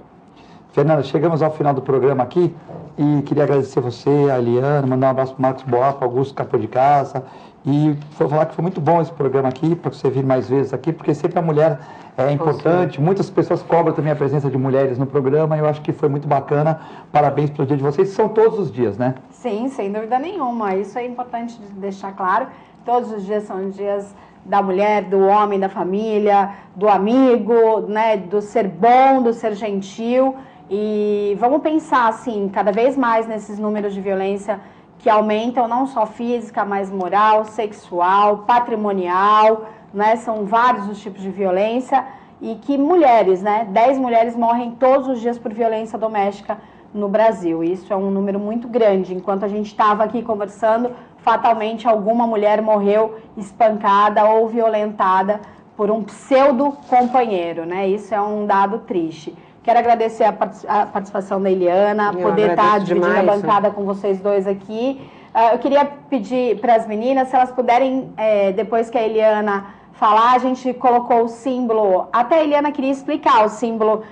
Fernanda, chegamos ao final do programa aqui e queria agradecer você, a Eliane, mandar um abraço para o Marcos Boa, para o Augusto Capô de Casa e falar que foi muito bom esse programa aqui, para você vir mais vezes aqui, porque sempre a mulher é importante. Muitas pessoas cobram também a presença de mulheres no programa e eu acho que foi muito bacana. Parabéns pelo dia de vocês. São todos os dias, né? Sim, sem dúvida nenhuma. Isso é importante deixar claro. Todos os dias são dias da mulher, do homem, da família, do amigo, né, do ser bom, do ser gentil. E vamos pensar, assim, cada vez mais nesses números de violência que aumentam, não só física, mas moral, sexual, patrimonial, né? São vários os tipos de violência. E que mulheres, né? 10 mulheres morrem todos os dias por violência doméstica no Brasil. Isso é um número muito grande. Enquanto a gente estava aqui conversando, fatalmente alguma mulher morreu espancada ou violentada por um pseudo-companheiro, né? Isso é um dado triste. Quero agradecer a participação da Eliana, poder estar dividindo a bancada com vocês dois aqui. Eu queria pedir para as meninas, se elas puderem, depois que a Eliana falar, a gente colocou o símbolo, até a Eliana queria explicar o símbolo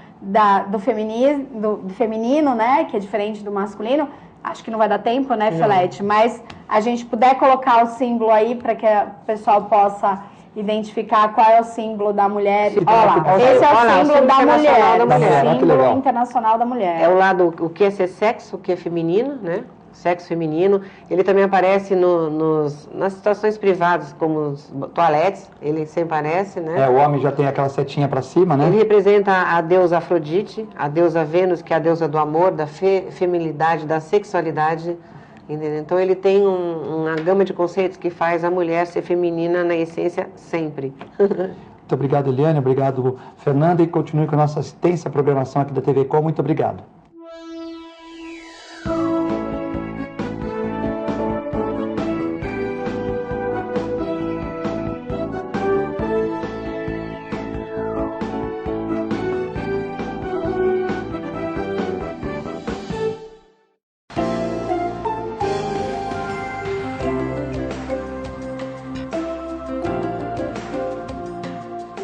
do feminino, né? Que é diferente do masculino. Acho que não vai dar tempo, né, Filete? Mas a gente puder colocar o símbolo aí para que o pessoal possa identificar qual é o símbolo da mulher. Olha lá, esse é o símbolo da mulher, o símbolo internacional da mulher. É o lado, o que é ser sexo, o que é feminino, né? Sexo feminino. Ele também aparece nas situações privadas, como os toaletes, ele sempre aparece, né? O homem já tem aquela setinha para cima, né? Ele representa a deusa Afrodite, a deusa Vênus, que é a deusa do amor, da feminilidade, da sexualidade, entendeu? Então ele tem uma gama de conceitos que faz a mulher ser feminina na essência sempre. Muito obrigado, Eliane, obrigado, Fernanda, e continue com a nossa extensa programação aqui da TV Com. Muito obrigado.